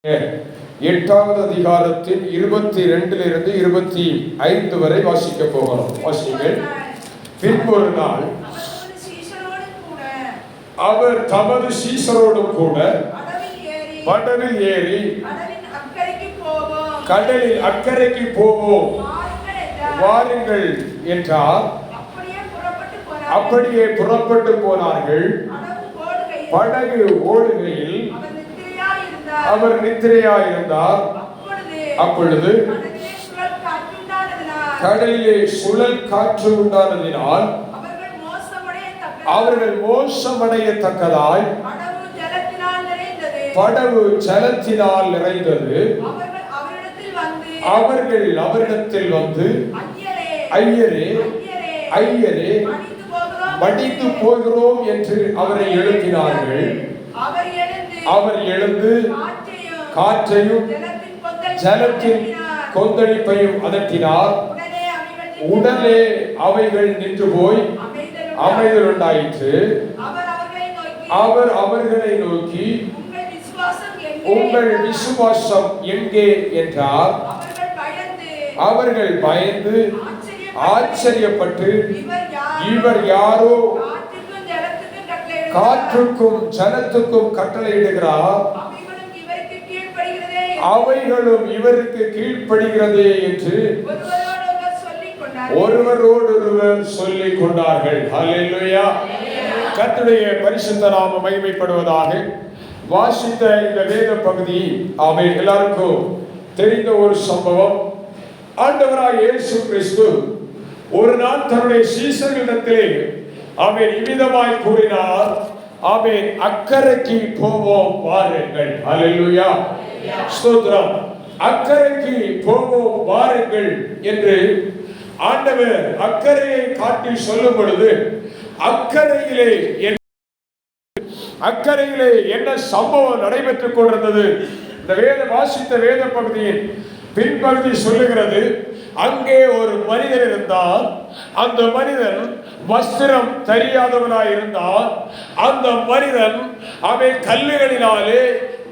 8வது அதிகாரத்தின் 22 25 வரை வாசிக்க போகிறோம். வாசிங்கள். பின்பு ஒரு நாள் அவர் தமது சீஷரோடு கூட படவில் ஏறி கடலில் அக்கறைக்கு போவோம் வாருங்கள் என்றார். அப்படியே புறப்பட்டு போனார்கள். படகு ஓடுகையில் அவர் நித்திரையாயிருந்தார். அப்பொழுது கடலிலே சுழல் காற்று உண்டானதினால் அவர்கள் மோசமடையத்தக்கதாய் படகு ஜலத்தினால் நிறைந்தது. அவர்கள் அவரிடத்தில் வந்து, ஐயரே ஐயரே மடிந்து போகிறோம் என்று அவரை எழுப்பினார்கள். அவர் எழுந்து காற்றையும் ஜலத்தின் கொந்தளிப்பையும் அதட்டினார். உடனே அவைகள் நின்று போய் அமைதல் உண்டாயிற்று. அவர் அவர்களை நோக்கி, உங்கள் விசுவாசம் எங்கே என்றார். அவர்கள் பயந்து ஆச்சரியப்பட்டு, இவர் யாரோ காற்றுக்கும் ஜலத்துக்கும் கட்டளையிடுகிறார், அவைகளும் இவருக்கு கீழ்ப்படுகிறதே என்று ஒருவரோடொருவர் சொல்லிக் கொண்டார்கள். ஹல்லேலூயா. கர்த்தருடைய பரிசுத்த நாமம் மகிமைப்படுவதாக. வாசித்த இந்த வேத பகுதி ஆமென் எல்லாருக்கும் தெரிந்த ஒரு சம்பவம். ஆண்டவராய் இயேசு கிறிஸ்து ஒரு நாள் தன்னுடைய சீஷர்களிடத்திலே ஆமென் இவ்விதமாய் கூறினார். ஆமென், அக்கறைக்கு போவோம் வாருங்கள். ஹல்லேலூயா. ஸ்தோத்திரம். அக்கறைக்கு போவோம் வாருங்கள் என்று ஆண்டவர் அக்கறையை காட்டி சொல்லும் பொழுது, அக்கறையிலே என்ன சம்பவம் நடைபெற்றுக் கொண்டிருந்தது? இந்த வாசித்த வேத பகுதியின் பின்பகுதி சொல்லுகிறது, அங்கே ஒரு மனிதன் இருந்தார். அந்த மனிதன் வஸ்திரம் தெரியாதவனாய் இருந்தார். அந்த மனிதன் அவன் கல்லுகளினாலே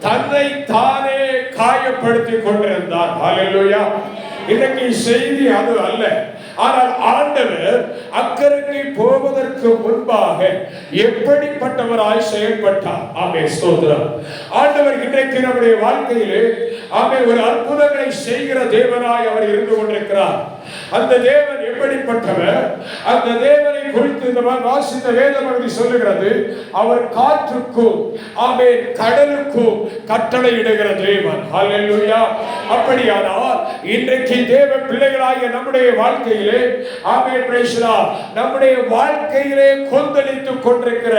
தன்னை தானே காயப்படுத்திக் கொண்டிருந்தார். ஹல்லேலூயா. இன்னைக்கு செய்தி அது அல்ல. ஆனால் ஆண்டவர் அக்கறைக்கு போவதற்கு முன்பாக எப்படிப்பட்டவராய் செயல்பட்டார். ஆமென், ஸ்தோத்திரம். ஆண்டவர் இன்றைக்கு நம்முடைய வாழ்க்கையிலே ஆமென் ஒரு அற்புதங்களை செய்கிற தேவனாய் அவர் இருந்து கொண்டிருக்கிறார். அந்த தேவன் எப்படிப்பட்டவர்? அந்த தேவனை குறித்து இந்த வாசித்த வேத பகுதி சொல்லுகிறது, அவர் காற்றுக்கும் ஆமென் கடலுக்கும் கட்டளையிடுகிற தேவன். ஹல்லேலூயா. அப்படியானால் இன்றைக்கு தேவ பிள்ளைகளாகிய நம்முடைய வாழ்க்கையிலே ஆமென் பிரைஸ் தி லார்ட், நம்முடைய வாழ்க்கையிலே கொந்தளித்துக் கொண்டிருக்கிற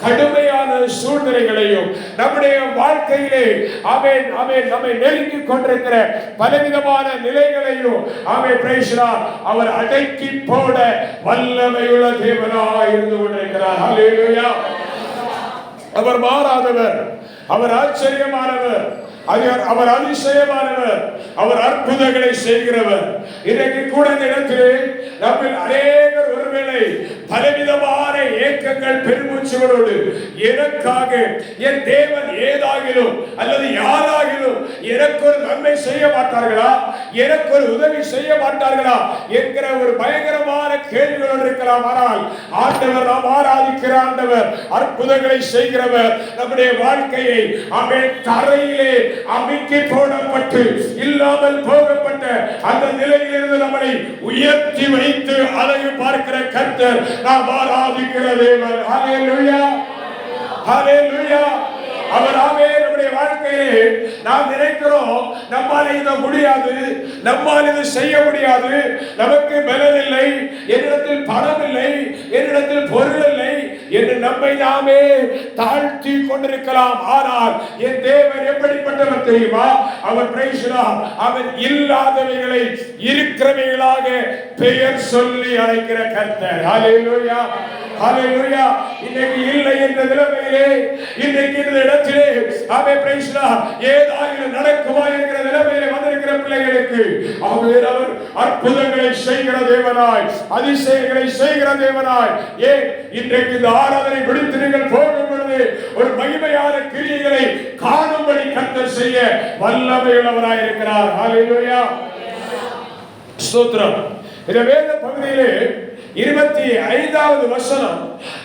கடுமையான சூழ்நிலைகளையும், நம்முடைய வாழ்க்கையிலே ஆமென் ஆமென் நம்மை நெருங்கிக் கொண்டிருக்கிற பலவிதமான நிலைகளையும் ஆமென் பிரைஸ் தி லார்ட் அவர் அடக்கி போட வல்லமையுள்ள தேவனாய் இருந்து கொண்டிருக்கிறார். ஹல்லேலூயா. அவர் மாறாதவர், அவர் ஆச்சரியமானவர், அவர் அதிசயமானவர், அவர் அற்புதங்களை செய்கிறவர். இன்றைக்கு கூட இந்த இடத்திலே நம்மில் அநேகர் ஒருவேளை பலவிதமான ஏக்கங்கள் பெருமூச்சுகளோடு, எனக்காக என் தேவன் ஏதாகிலும் அல்லது யாராகிலும் எனக்கு ஒரு நன்மை செய்ய மாட்டார்களா, எனக்கு ஒரு உதவி செய்ய மாட்டார்களா என்கிற ஒரு பயங்கரமான கேள்விகளோடு இருக்கலாம். ஆனால் ஆண்டவர், நாம் ஆராதிக்கிற ஆண்டவர் அற்புதங்களை செய்கிறவர். நம்முடைய வாழ்க்கையை அவன் தரையிலே அமைக்கி போடப்பட்டு இல்லாமல் போகப்பட்ட அந்த நிலையிலிருந்து நம்மை உயர்த்தி வைத்து அழகு பார்க்கிற கர்த்தர் நாம் ஆராதிக்கிற தேவன். ஹல்லேலூயா. ஹல்லேலூயா. அவர் ஆமென். நம்முடைய வாழ்க்கையிலே நாம் நினைக்கிறோம், நம்மால் இதை முடியாது, நம்மால் இது செய்ய முடியாது, நமக்கு பலன் இல்லை, என்னிடத்தில் பணம் இல்லை, என்னிடத்தில் பொருள் இல்லை என்று நம்மை நாமே தாழ்த்தி கொண்டிருக்கலாம். ஆனால் என் தேவன் எப்படிப்பட்டவர் தெரியுமா? அவர் பிரைஸ் தி லார்ட், அவர் இல்லாதவைகளை இருக்கிறவைகளாக பெயர் சொல்லி அழைக்கிற கர்த்தர். ஹல்லேலூயா. ஹல்லேலூயா. இன்னைக்கு இல்லை என்ற நிலைமையிலே, இன்னைக்கு இந்த இடத்திலே ஆமென் பிரைஸ் தி லார்ட் ஏதாயிலும் நடக்குமா என்கிற நிலைமையிலே வந்திருக்கிற பிள்ளைகளுக்கு அவர் அற்புதங்களை செய்கிற தேவனாய், அதிசயங்களை செய்கிற தேவனாய். ஏன் இன்றைக்கு இந்த ஆராதனை முடித்து நீங்கள் போகும் பொழுது ஒரு மகிமையான கிரியைகளை காணும்படி கர்த்தர் செய்ய வல்லமையுள்ளவராய் இருக்கிறார். ஹல்லேலூயா, ஸ்தோத்திரம். இந்த வேத பகுதியிலே 25வது வசனம்,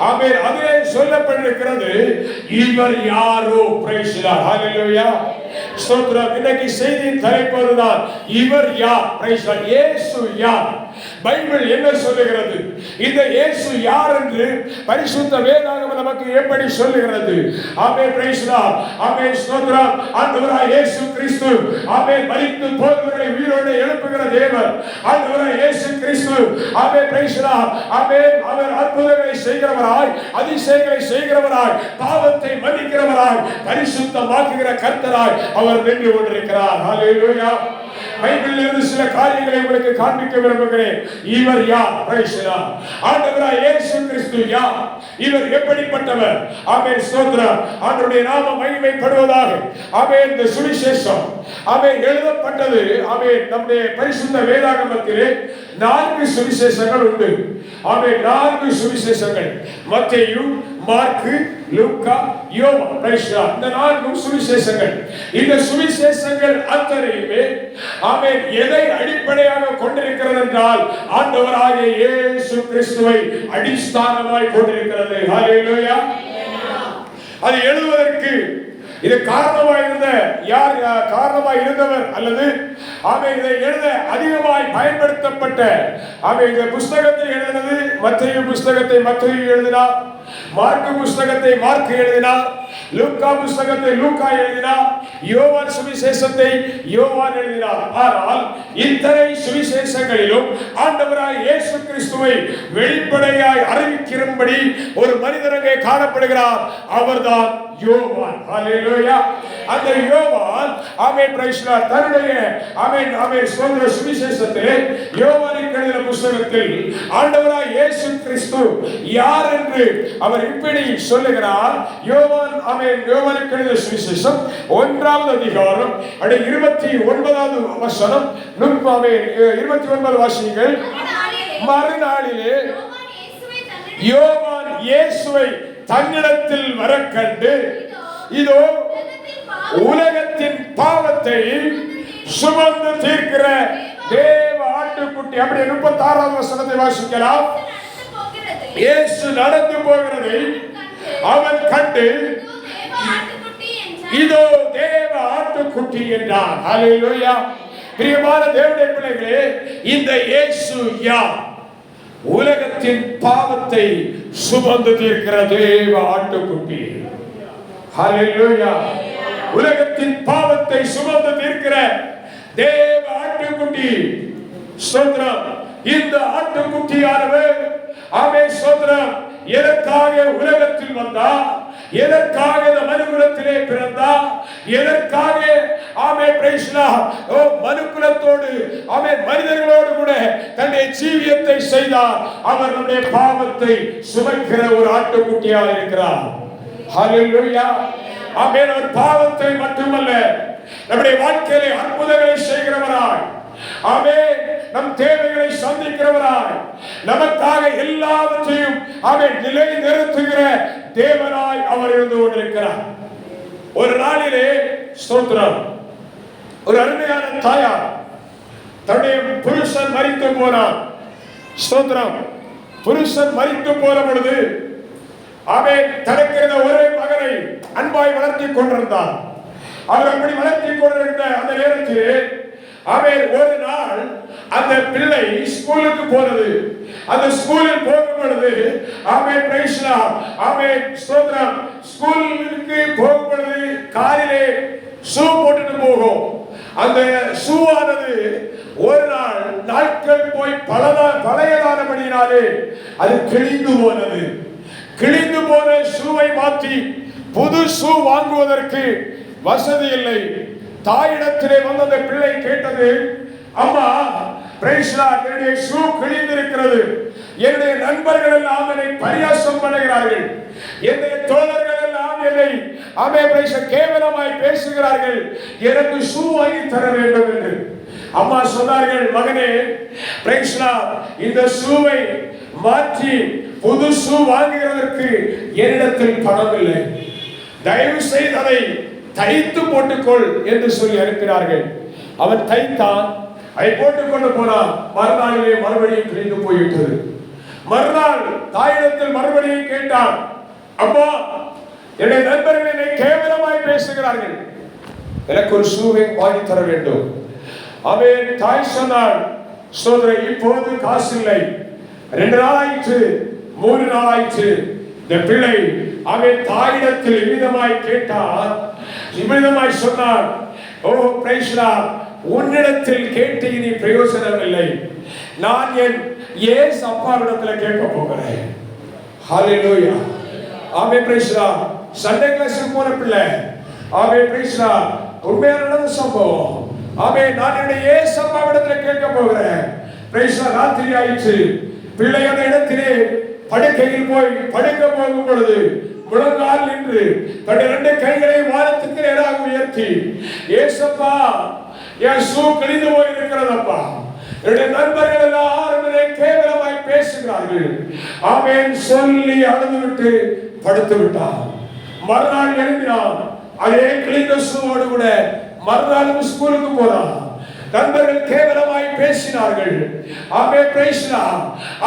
ஆமென், அதிலே சொல்லப்பட்டிருக்கிறது, இவர் யாரோ. Price the Lord. ஹல்லேலூயா, ஸ்தோத்திரம். இன்னைக்கு செய்தியின் தலைப்பு அதுதான், இவர் யார். Price the Lord. இயேசு யார்? பைபிள் என்ன சொல்லுகிறது? இந்த இயேசு யார் என்று பரிசுத்த வேதாகமம் நமக்கு எப்படி சொல்லுகிறது? ஆமென், பிரைஸ் தி லார்ட். ஆமென், ஸ்தோத்திரம். ஆண்டவராகிய இயேசு கிறிஸ்து, ஆமென், மரித்து போனவர்களை உயிரோடு எழுப்புகிற தேவன். ஆண்டவராகிய இயேசு கிறிஸ்து, ஆமென், பிரைஸ் தி லார்ட். ஆமென், அவர் அற்புதங்களை செய்கிறவராய், அதிசயங்களை செய்கிறவராய், பாவத்தை மன்னிக்கிறவராய், பரிசுத்தமாக்குகிற கர்த்தராய் அவர் நின்று கொண்டிருக்கிறார். ஹல்லேலூயா. பைபிளில் இருந்து சில காரியங்களை உங்களுக்கு காண்பிக்க விரும்புகிறேன். இவர் யார்? Price the Lord. ஆண்டவராகிய இயேசு கிறிஸ்து யார்? இவர் எப்படிப்பட்டவர்? ஆமென், ஸ்தோத்திரம். ஆண்டவருடைய நாமம் மகிமைப்படுவதாக. ஆமென். இந்த சுவிசேஷம், ஆமென், எழுதப்பட்டது, ஆமென், நம்முடைய பரிசுத்த வேதாகமத்திலே 4 சுவிசேஷங்கள் உண்டு. ஆமென், 4 சுவிசேஷங்கள். மத்தேயு, மார்க்கு, லூக்கா, யோவான். Price the Lord. இந்த 4 சுவிசேஷங்கள். இந்த சுவிசேஷங்கள் அத்தனையுமே, ஆமென், எதை அடிப்படையாக கொண்டிருக்கிறது என்றால் ஆண்டவராகிய இயேசு கிறிஸ்துவை அடிஸ்தானமாய் கொண்டிருக்கிறது. ஹல்லேலூயா. அது எழுதுவதற்கு இது காரணமாய் இருந்த யார்? காரணமாய் இருந்தவர் அல்லது ஆமென், இதை எழுத அதிகமாய் பயன்படுத்தப்பட்ட, ஆமென், இந்த புஸ்தகத்தை எழுதினது மத்தேயு புஸ்தகத்தை மத்தேயு எழுதினார், மார்க்கு புஸ்தகத்தை மார்க்கு எழுதினார், லூக்கா புஸ்தகத்தை லூக்கா எழுதினார், யோவான் சுவிசேஷத்தை யோவான் எழுதினார். ஆனால் இத்தனை சுவிசேஷங்களிலும் ஆண்டவராகிய இயேசு கிறிஸ்துவை வெளிப்படையாய் அறிவிக்கிறபடி ஒரு மனிதர் அங்கே காணப்படுகிறார். அவர்தான் யோவான். ஹல்லேலூயா. அந்த யோவான், ஆமென், பிரைஸ் தி லார்ட், தன்னுடைய ஆமென் ஆமென் சொல்ற சுவிசேஷத்திலே யோவானுக்கு எழுதின புத்தகத்தில் ஆண்டவராகிய இயேசு கிறிஸ்து யார் என்று அவர் இப்படி சொல்லுகிறார். யோவான், ஆமென், யோவானுக்கு எழுதின சுவிசேஷம் 1வது அதிகாரம் 29வது வசனம். ஆமென், 29 வாசியுங்கள். மறுநாளிலே யோவான் இயேசுவை தன்னிடத்தில் வர கண்டு, இதோ உலகத்தின் பாவத்தை சுமந்து தீர்க்கிற தேவ ஆட்டுக்குட்டி. அப்படியே 36வது வசனத்தை வாசிக்கலாம். இயேசு நடந்து போகிறதை அவன் கண்டு, இதோ தேவ ஆட்டுக்குட்டி என்றான். ஹல்லேலூயா. பிரியமான தேவனுடைய பிள்ளைகளே, இந்த இயேசு யார்? உலகத்தின் பாவத்தை சுமந்து தீர்க்கிற தேவ ஆட்டுக்குட்டி. ஹல்லேலூயா. உலகத்தின் பாவத்தை சுமந்து தீர்க்கிற தேவ ஆட்டுக்குட்டி. ஸ்தோத்திரம். இந்த ஆட்டுக்குட்டியானவர், ஆமென், ஸ்தோத்திரம், எதற்காக உலகத்தில் வந்தார்? எதற்காக இந்த மனுக்குலத்திலே பிறந்தார்? எதற்காக, ஆமென், பிரைஸ் தி லார்ட், மனுக்குலத்தோடு, ஆமென், மனிதர்களோடு கூட தன்னுடைய ஜீவியத்தை செய்தார். அவர் நம்முடைய பாவத்தை சுமக்கிற ஒரு ஆட்டுக்குட்டியாக இருக்கிறார். ஹல்லேலூயா. ஆமென். அவர் பாவத்தை மட்டுமல்ல, நம்முடைய வாழ்க்கையிலே அற்புதங்களை செய்கிறவராய், ஆமென், நம் தேவைகளை சந்திக்கிறவராய், நமக்காக எல்லாவற்றையும் ஆமென் நிலை நிறுத்துகிற தேவனாய் அவர் இருந்து கொண்டிருக்கிறார். ஒரு நாளிலே, ஸ்தோத்திரம், ஒரு அருமையான தாயார் தன்னுடைய புருஷன் மரித்து போனார். ஸ்தோத்திரம். புருஷன் மரித்து போன பொழுது, ஆமென், தனக்கு இருந்த ஒரே மகனை அன்பாய் வளர்த்தி கொண்டிருந்தார். அவர் அப்படி வளர்த்தி கொண்டிருந்த அந்த நேரத்தில், ஆமென், ஒரு நாள் அந்த பிள்ளை ஸ்கூலுக்கு போனது. அந்த ஸ்கூலில் போகும் பொழுது, ஆமென், பிரைஸ் தி லார்ட், ஆமென், ஸ்தோத்திரம், ஸ்கூலுக்கு போகும் பொழுது காலிலே ஷூ போட்டுட்டு போகும். அந்த ஷூவானது ஒரு நாள் நாட்கள் போய் பழையதானபடியினாலே அது கிழிந்து போனது. கிழிந்து போன ஷூவை மாற்றி புது ஷூ வாங்குவதற்கு வசதி இல்லை. தாயிடத்திலே வந்து அந்த பிள்ளை கேட்டது, அம்மா, பிரைஸ் தி லார்ட், என்னுடைய ஷூ கிழிந்திருக்கிறது. என்னுடைய நண்பர்கள் எல்லாம் என்னை பரியாசம் பண்ணுகிறார்கள். என்னுடைய தோழர்கள் எல்லாம் என்னை, ஆமென், பிரைஸ், கேவலமாய் பேசுகிறார்கள். எனக்கு ஷூ வாங்கி தர வேண்டும் என்று. அம்மா சொன்னார்கள், மகனே இந்த ஷூவை மாற்றி புது ஷூ வாங்குகிறதற்கு என்னிடத்தில் பணம் இல்லை, தயவு செய்து அதை தைத்து போட்டுக்கொள் என்று சொல்லி அனுப்பினார்கள். அவன் தைத்தான், அதை போட்டுக்கொண்டு போனான். மறுநாளிலே மறுபடியும் கிழிந்து போய்விட்டது. மறுநாள் தாயிடத்தில் மறுபடியும் கேட்டான், அம்மா என்னுடைய நண்பர்கள் என்னை கேவலமாய் பேசுகிறார்கள், எனக்கு ஒரு ஷூவை வாங்கி தர வேண்டும். அவன் தாய் சொன்னாள், சோதரை இப்போது காசு இல்லை, 2 நாள் ஆயிற்று, 3 நாள் ஆயிற்று. இந்த பிள்ளை அவன் தாயிடத்தில் இவ்விதமாய் கேட்டான், இவ்விதமாய் சொன்னான், ஓ பிரைஸ்லா, உன்னிடத்தில் கேட்டு இனி பிரயோஜனம் இல்லை, நான் என் இயேசு அப்பாவிடத்தில் கேட்க போகிறேன். ஹல்லேலூயா. ஆமென். பிரைஸ்லா. சண்டே கிளாஸுக்கு போன பிள்ளை. ஆமென். பிரைஸ்லா. உண்மையான நடந்த சம்பவம். ஆமென். நான் என்னுடைய இயேசு அப்பாவிடத்தில் கேட்க போகிறேன். பிரைஸ்லா. ராத்திரி ஆயிற்று. பிள்ளை அந்த இடத்திலே படுக்கையில் போய் படுக்க போகும் பொழுது முழங்கால் நின்று தன்னுடைய 2 கைகளை வானத்துக்கு நேராக உயர்த்தி, ஏசப்பா என் ஷூ கிழிந்து போய் இருக்கிறதப்பா, என்னுடைய நண்பர்கள் எல்லாரும் என்னை கேவலமாய் பேசுகிறார்கள், ஆமென் சொல்லி அழுது விட்டு படுத்து விட்டான். மறுநாள் எழுந்தினான், அதே கிழிந்த ஷூவோடு கூட மறுநாளும் ஸ்கூலுக்கு போனான். நண்பர்கள் கேவலமாய் பேசினார்கள். ஆமென். பிரைஸ்லா.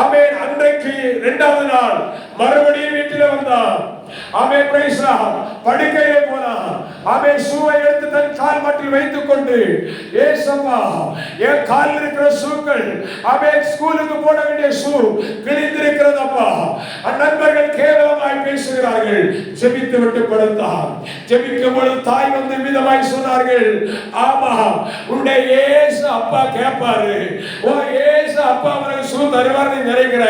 ஆமென். அன்றைக்கு 2வது நாள் மறுபடியும் வீட்டில் வந்தான். ஆமென். பிரைஸ்லா. படுக்கையிலே போனான். ஆமென். ஷூவை எடுத்து தன் கால் மட்டில் வைத்துக் கொண்டு, ஏசப்பா என் காலில் இருக்கிற ஷூக்கள், ஆமென், ஸ்கூலுக்கு போட வேண்டிய ஷூ கிழிந்திருக்கிறதப்பா, நண்பர்கள் கேவலமாய் பேசுகிறார்கள். ஜெபித்து விட்டு படுத்தான். ஜெபிக்கும் பொழுது தாய் வந்து விதமாய் சொன்னார்கள், ஆமா உன்னுடைய ஏசு அப்பா கேட்பாரு, ஓ ஏசு அப்பா அவனுக்கு ஷூ தருவார், நீ நினைக்கிற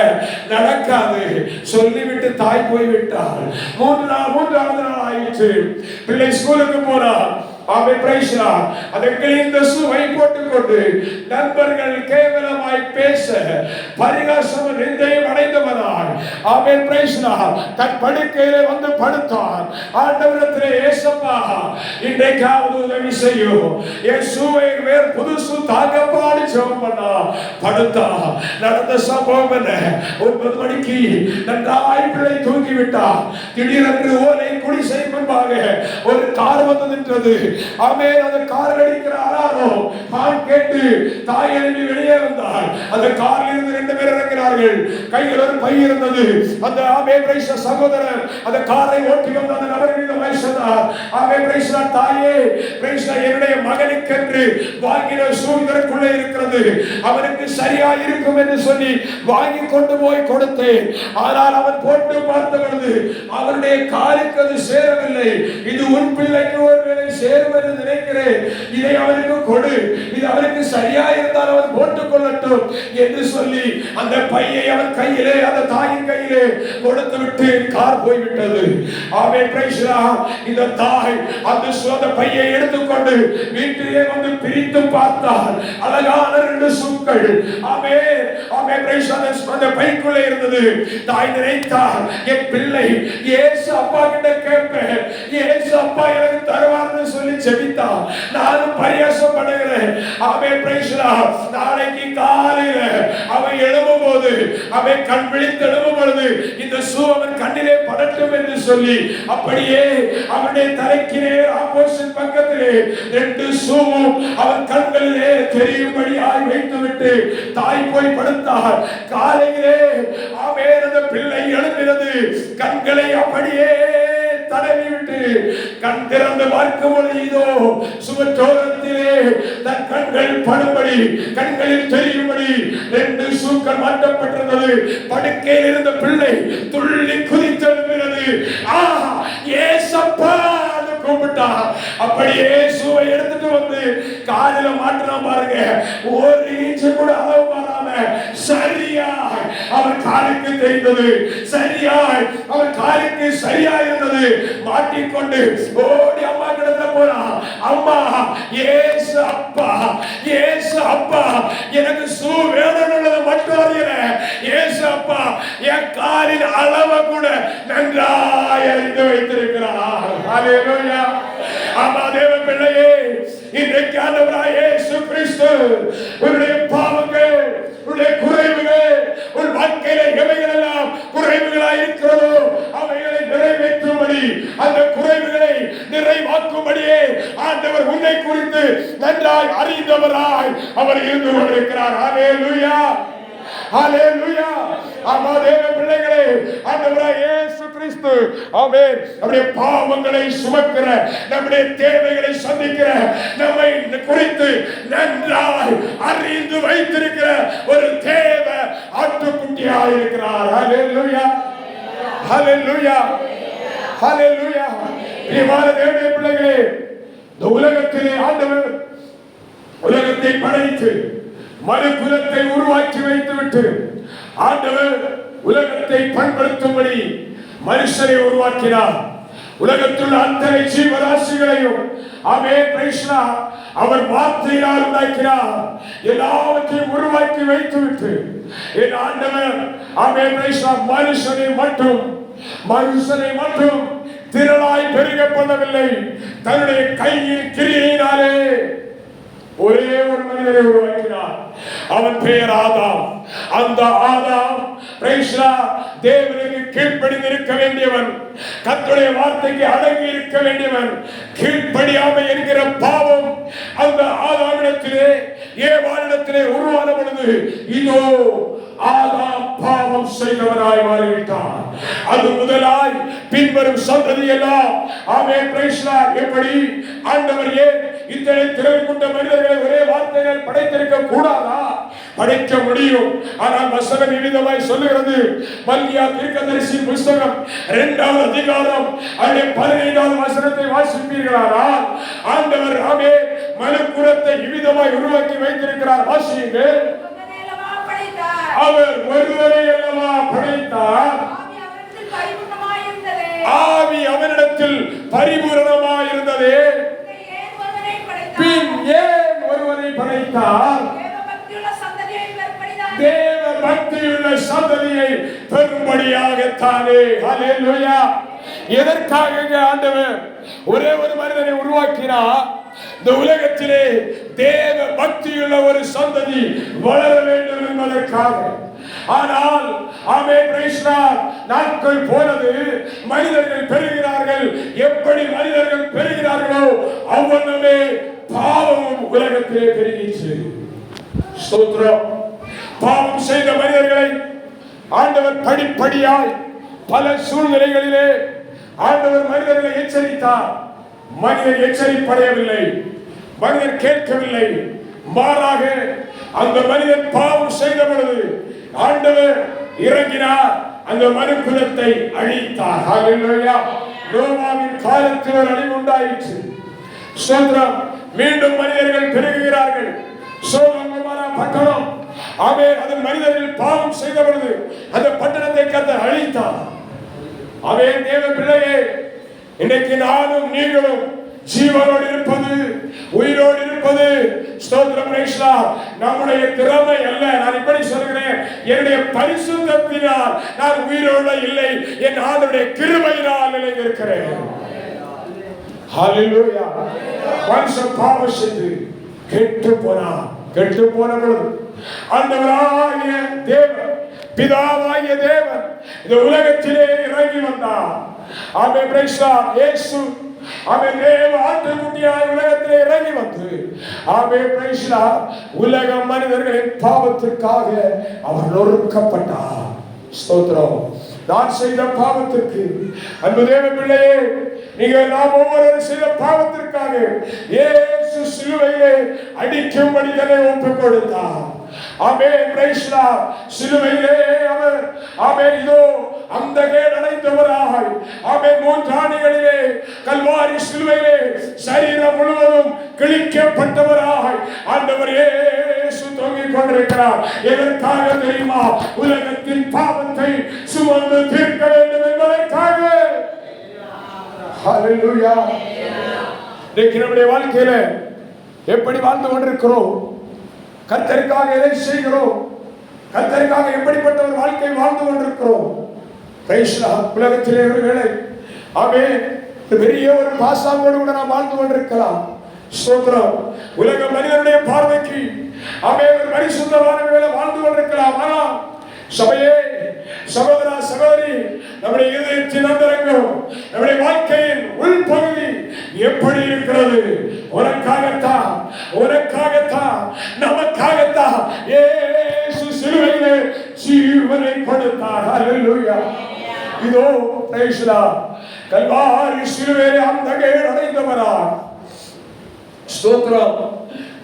நடக்காது சொல்லிவிட்டு தாய் போய்விட்டார். 3வது நாள் ஆயிற்று. பிள்ளை ஸ்கூலுக்கு போனார். ஆமென். பிரைஸ்லா. அதை கிழிந்த ஷூவை போட்டுக்கொண்டு நண்பர்கள் கேவலமாய் பேச பரிகாசம் நிந்தையும் அடைந்தவனாய், ஆமென். பிரைஸ்லா. தன் படுக்கையிலே வந்து படுத்தான். ஆண்டவரிடத்திலே, ஏசப்பா இன்றைக்காவது உதவி செய்யும், என் ஷூவை வேறு புது ஷூ தாங்கப்பாடு ஜெபம் பண்ணா படுத்தான். நடந்த சம்பவம் என்ன? 9 மணிக்கு நன்றாய் பிள்ளை தூங்கிவிட்டா. திடீரென்று ஓலை குடிசை முன்பாக ஒரு கார் வந்து நின்றது. ஆமென். அந்த கார் அடிக்கிற அலாரம் கால் கேட்டு தாய் எழுந்து வெளியே வந்தார். அந்த காரில் இருந்து 2 பேர் இறங்கினார்கள். கையில் ஒரு பை இருந்தது. அந்த ஆமென் பிரைஸ் சகோதரர் அந்த காரை ஓட்டி வந்த அந்த நபர் மீது சொன்னார், ஆமென் பிரைஸ் தாயே, பிரைஸ் என்னுடைய மகனுக்கென்று வாங்கின ஷூ இதற்குள்ளே இருக்கிறது, அவனுக்கு சரியா இருக்கும் என்று சொல்லி வாங்கி கொண்டு போய் கொடுத்தேன். ஆனால் அவன் போட்டு பார்த்த பொழுது அவனுடைய காலுக்கு அது சேரவில்லை. இது உன் பிள்ளைக்கு ஒருவேளை சேரும் என்று நினைக்கிறேன், இதை அவனுக்கு கொடு, இது அவனுக்கு சரியா இருந்தால் அவன் போட்டுக் கொள்ளட்டும் என்று சொல்லி அந்த பையை அவன் கையிலே, அந்த தாயின் கையிலே கொடுத்து விட்டு கார் போய்விட்டது. ஆமென். Praise Lord. இந்த தாய் அந்த பையை எடுத்துக்கொண்டு வீட்டிலே வந்து பிரித்து பார்த்தார். அழகான 2 ஷூக்கள். ஆமென். ஆமென். Praise Lord. அந்த பைக்குள்ளே இருந்தது. தாய் நினைத்தார், என் பிள்ளை இயேசு அப்பா கிட்ட கேட்பேன், இயேசு அப்பா எனக்கு தருவார்னு சொல்லி ஜெபித்தா. நானும் பரியாசம் பண்ணுகிறேன். ஆமென். Praise Lord. நாளைக்கு காலையில அவன் எழும்பும் போது, அவன் கண் விழித்து எழும்பும் பொழுது இந்த ஷூ அவன் கண்ணிலே படட்டும் என்று சொல்லி அப்படியே அவனுடைய தலைக்கு நேர் ஆப்போசிட் பக்கத்திலே 2 ஷூவும் அவன் கண்களிலே தெரியும்படியாய் வைத்துவிட்டு தாய் போய் படுத்தார். காலையிலே ஆமென் அந்த பிள்ளை எழுந்திருந்தது. கண்களை அப்படியே தடவி விட்டு கண் திறந்து பார்க்கும் பொழுது இதோ சுவற்றோரத்திலே தன் கண்கள் படும்படி, கண்களில் தெரியும்படி 2 ஷூக்கள் மாட்டப்பட்டிருந்தது. படுக்கையில் இருந்த பிள்ளை துள்ளி குதித்தெழுகிறது. ஏசப்பா கூப்பிட்டா. அப்படியே ஷூவை எடுத்துட்டு வந்து காலில மாட்டினா பாருங்க, 1 இன்ச் கூட அளவு மாறாம சரியாய் அவர் காலுக்கு தெரிந்தது, சரியாய் அவர் காலுக்கு சரியா இருந்தது. மாட்டிக்கொண்டு ஓடி அம்மா கிட்ட போனா, அம்மா ஏசு அப்பா, ஏசு அப்பா எனக்கு சூ வேதனை உள்ளது மட்டும் அறியல, ஏசு அப்பா என் காலின் அளவை கூட நன்றாய் அறிந்து வைத்திருக்கிறார். ஹல்லேலூயா. ஆமா தேவ பிள்ளையே, இன்றைக்கு ஆண்டவராய் இயேசு கிறிஸ்து உன்னுடைய பாவங்கள், உன்னுடைய குறைவுகள், உன் வாழ்க்கையில எவைகள் எல்லாம் குறைவுகளாய் இருக்கிறதோ அவைகளை நிறைவேற்றும்படி, அந்த குறைவுகளை நிறைவாக்கும்படியே ஆண்டவர் உன்னை குறித்து நன்றாய் அறிந்தவராய் அவர் இருந்து கொண்டிருக்கிறார். ஹல்லேலூயா, ஹல்லேலூயா. ஆமா தேவ பிள்ளைகளே, ஆண்டவராய் இயேசு கிறிஸ்து ஆமென் நம்முடைய பாவங்களை சுமக்கிற, நம்முடைய தேவைகளை சந்திக்கிற, நம்மை குறித்து நன்றாய் அறிந்து வைத்திருக்கிற ஒரு தேவ ஆட்டுக்குட்டியாய் இருக்கிறார். ஹல்லேலூயா, ஹல்லேலூயா, ஹல்லேலூயா. பிரியமான தேவனுடைய பிள்ளைகளே, இந்த உலகத்திலே ஆண்டவர் உலகத்தை படைத்து மனுக்குலத்தை உருவாக்கி வைத்துவிட்டு ஆண்டவர் உலகத்தை பண்படுத்தும்படி மனுஷரை உருவாக்கினார். உலகத்துள்ள அத்தனை ஜீவராசிகளையும் அவர் வார்த்தையினால் உண்டாக்கினார். எல்லாவற்றையும் உருவாக்கி வைத்துவிட்டு என் ஆண்டவர் மனுஷனை மட்டும் திரளாய் பெருக பண்ணவில்லை, தன்னுடைய கையின் கிரியையினாலே ஒரே ஒரு மனிதனை உருவாக்கினார். அவன் பெயர் ஆதாம். அந்த ஆதாம் தேவனுக்கு கீழ்ப்படிந்து இருக்க வேண்டியவன், கர்த்தருடைய வார்த்தைக்கு அடங்கி இருக்க வேண்டியவன். கீழ்ப்படியாமை என்கிற பாவம் அந்த ஆதாமிடத்திலே ஏவாளிடத்திலே உருவான பொழுது இதோ ஆதாம் பாவம் செய்தவனாய் மாறிவிட்டான். அது முதலாய் பின்வரும் சந்ததி எல்லாம் எப்படி ஆண்டவர் ஏன் இத்தனை திறன் கொண்ட மனிதர்களை ஒரே வார்த்தைகள் படைத்திருக்க கூடாதா? படைக்க முடியும். ஆனால் வசனம் விவிதமாய் சொல்லுகிறது. மல்கியா தீர்க்கதரிசி புஸ்தகம் 2வது அதிகாரம் 15வது வசனத்தை வாசிப்பீர்களானால் ஆண்டவர் மனுக்குலத்தை விவிதமாய் உருவாக்கி வைத்திருக்கிறார். வாசியுங்கள். அவர் ஒருவரை அல்லவா படைத்தார், ஆவி அவனிடத்தில் பரிபூரணமாய் இருந்தது, பின் ஏன் ஒருவரை படைத்தார்? தேவ பக்தியுள்ள சந்ததியை பெரும்படியாகத்தானே. ஹல்லேலூயா. எதற்காக ஆண்டவர் ஒரே ஒரு மனிதனை உருவாக்கினார்? இந்த உலகத்திலே தேவ பக்தியுள்ள ஒரு சந்ததி வளர வேண்டும் என்பதற்காக. ஆனால் நாட்கள் போனது, மனிதர்கள் பெறுகிறார்கள். எப்படி மனிதர்கள் பெறுகிறார்களோ அவ்வளவே பாவமும் உலகத்திலே பெருகிச்சு. ஸ்தோத்திரம். பாவம் செய்த மனிதர்களை ஆண்டவர் படிப்படியாய் பல சூழ்நிலைகளிலே ஆண்டவர் மனிதர்களை எச்சரித்தார். மனிதன் எச்சரிப்படையவில்லை, மனிதன் கேட்கவில்லை. மாறாக அந்த மனிதன் பாவம் செய்த பொழுது ஆண்டவர் இறங்கினார், அந்த மனுக்குலத்தை அழித்தார். ஹல்லேலூயா. நோவாவின் காலத்தில் ஒரு அழிவு உண்டாயிற்று. ஸ்தோத்திரம். மீண்டும் மனிதர்கள் பெருகுகிறார்கள். சோதோம் கொமோரா பட்டணம் அதன் மனிதர்கள் பாவம் செய்த பொழுது அந்த பட்டணத்தை கர்த்தர் அழித்தார். தேவ பிள்ளையே, இன்றைக்கு நானும் நீங்களும் ஜீவனோடு இருப்பது, உயிரோடு இருப்பது ஸ்தோத்திரம் நம்முடைய திறமை அல்ல. நான் இப்படி சொல்கிறேன், என்னுடைய பரிசுத்தத்தினால் நான் உயிரோடு இல்லை, என் ஆண்டவருடைய கிருபையினால் நிலைத்திருக்கிறேன். ஹல்லேலூயா. மனுஷன் பாவம் செய்து கெட்டு போன பொழுது ஆண்டவராகிய தேவன், பிதாவாகிய தேவன் இந்த உலகத்திலே இறங்கி வந்தார். இயேசு தேவ ஆட்டுக்குட்டியாய் உலகத்திலே இறங்கி வந்து உலக மனிதர்களின் பாவத்திற்காக அவர் நொறுக்கப்பட்டார். ஸ்தோத்திரம். நான் செய்த பாவத்திற்கு, அன்பு தேவ பிள்ளையே, நீங்கள் நாம் ஒவ்வொருவரும் செய்த பாவத்திற்காக இயேசு சிலுவையிலே அடிக்கும் மனிதனை ஒப்புக் கொடுத்தார். சிலுவையிலே அவர் இதோ அந்த கேடடைந்தவராய் மூன்றாணிகளிலே கல்வாரி சிலுவையிலே சரீரம் முழுவதும் கிழிக்கப்பட்டவராய் ஆண்டவர் இயேசு தொங்கிக் கொண்டிருக்கிறார். எதற்காக தெரியுமா? உலகத்தின் பாவத்தை சுமந்து தீர்க்க வேண்டும் என்பதற்காக. ஹல்லேலூயா. நம்முடைய வாழ்க்கையில எப்படி வாழ்ந்து கொண்டிருக்கிறோம்? கர்த்தருக்காக எதை செய்கிறோம்? கர்த்தருக்காக எப்படிப்பட்ட ஒரு வாழ்க்கை வாழ்ந்து கொண்டிருக்கிறோம்? உலகத்திலே ஒரு வேளை பெரிய ஒரு பாசாங்கோடு கூட நாம் வாழ்ந்து கொண்டிருக்கலாம். ஸ்தோத்திரம். உலக மனிதனுடைய பார்வைக்கு ஒரு பரிசுத்தமான வேலை வாழ்ந்து கொண்டிருக்கலாம். ஆனால் சபையே, சகோதரா, சகோதரி, நம்முடைய இதயத்தின் அந்தரங்கம், நம்முடைய வாழ்க்கையின் உள்பகுதி எப்படி இருக்கிறது? உனக்காகத்தான், உனக்காகத்தான், நமக்காகத்தான் இயேசு சிலுவையிலே ஜீவனை கொடுத்தார். ஹல்லேலூயா. இதோ பிரைஸ் தி லார்ட். கல்வாரி சிலுவையிலே அந்த கேடு அடைந்தவராய், ஸ்தோத்திரம்,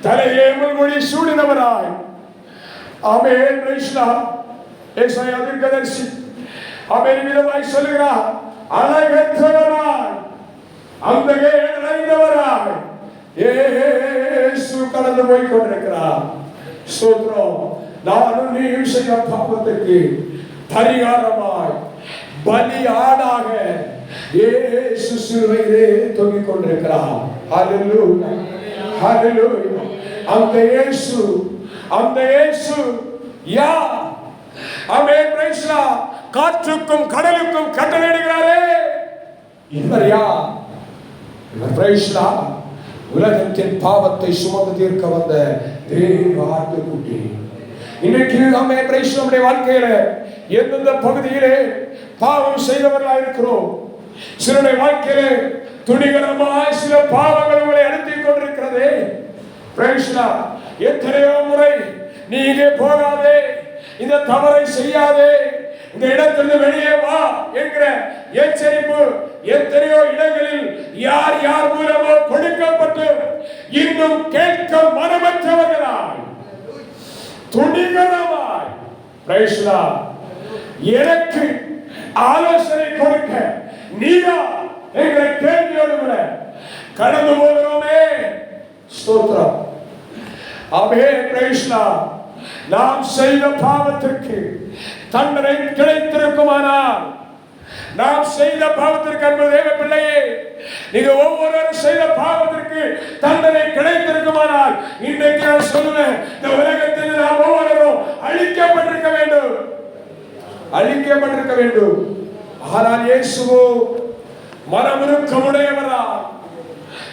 தலையிலே முள்முடி சூடினவராய், ஆமென், பிரைஸ் தி லார்ட். ஏசாயா தீர்க்கதரிசி விதமாய் சொல்லுகிறார், அழகற்றவராய், அந்த கேடு அடைந்தவராய் இயேசு கடந்து போய் கொண்டிருக்கிறார். ஸ்தோத்திரம். நானும் நீயும் செய்த பாவத்துக்கு பரிகாரமாய் பலி ஆடாக இயேசு சிலுவையிலே தொங்கிக் கொண்டிருக்கிறார். ஹல்லேலூயா, ஹல்லேலூயா. அந்த இயேசு, அந்த இயேசு யார்? ஆமென், பிரைஸ் தி லார்ட். காற்றுக்கும் கடலுக்கும் கட்டளையிடுகிறாரே, இவர் யார்? இவர் பிரைஸ் தி லார்ட், உலகத்தின் பாவத்தை சுமந்து தீர்க்க வந்த தேவ ஆட்டுக்குட்டி. இன்னைக்கு ஆமென், பிரைஸ் தி லார்ட். நம்முடைய வாழ்க்கையில எந்தெந்த பகுதியிலே பாவம் செய்தவர்களாக இருக்கிறோம்? சிலருடைய வாழ்க்கையிலே துணிகரமாய் சில பாவங்கள் உங்களை அழுத்திக் கொண்டிருக்கிறதே. Price the Lord. எத்தனையோ முறை நீ இங்கே போகாதே, இந்த தவறை செய்யாதே, இந்த இடத்திலிருந்து வெளியே வா என்கிற எச்சரிப்பு எத்தனையோ இடங்களில் யார் யார் மூலமோ கொடுக்கப்பட்டு இன்னும் கேட்க மனமற்றவர்களாய், துணிகரமாய், பிரைஸ் தி லார்ட், எனக்கு ஆலோசனை கொடுக்க நீயா என்கிற கேள்வியோடு கூட கடந்து போகிறோமே. ஸ்தோத்திரம். ஆமென், பிரைஸ் தி லார்ட். நாம் செய்த பாவத்திற்கு தண்டனை கிடைத்திருக்குமானால், நாம் செய்த பாவத்திற்கு அன்பு தேவ பிள்ளையே, நீங்க ஒவ்வொருவரும் செய்த பாவத்திற்கு தண்டனை கிடைத்திருக்குமானால், இன்றைக்கு நான் சொல்லுவேன், இந்த உலகத்தில் நாம் ஒவ்வொருவரும் அழிக்கப்பட்டிருக்க வேண்டும், அழிக்கப்பட்டிருக்க வேண்டும். ஆனால் இயேசுவோ மனமுருக்கமுடையவரா,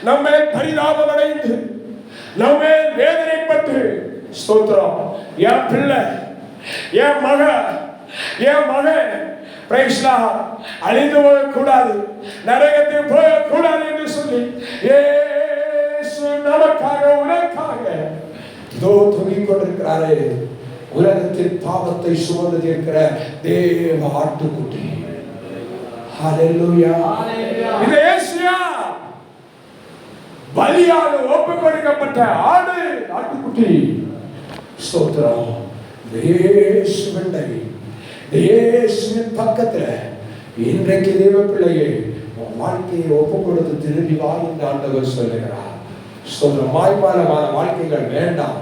நம்மை பரிதாபம் அடைந்து நம்மை வேதனைப்பட்டு, ஸ்தோத்திரம், என் பிள்ளை, என் மகன், என் மகன் பிரைஸ் தி லார்ட் அழிந்து போகக்கூடாது, நரகத்தில் போகக்கூடாது என்று சொல்லி இயேசு நமக்காக, உனக்காக இதோ தொங்கிக் கொண்டிருக்கிறாரே. உலகத்தின் பாவத்தை சுமந்து தீர்க்கிற தேவ ஆட்டுக்குட்டி. ஹல்லேலூயா. இந்த இயேசுயா பலியாக ஒப்புக் கொடுக்கப்பட்ட ஆடு, ஆட்டுக்குட்டி. ஸ்தோத்திரம். இயேசுவின் பக்கத்துல இன்றைக்கு தேவ பிள்ளையே வாழ்க்கையை ஒப்புக் கொடுத்து திரும்பி வா என்று ஆண்டவர் சொல்லுகிறார். ஸ்தோத்திரம். மாய்மாலமான வாழ்க்கைகள் வேண்டாம்.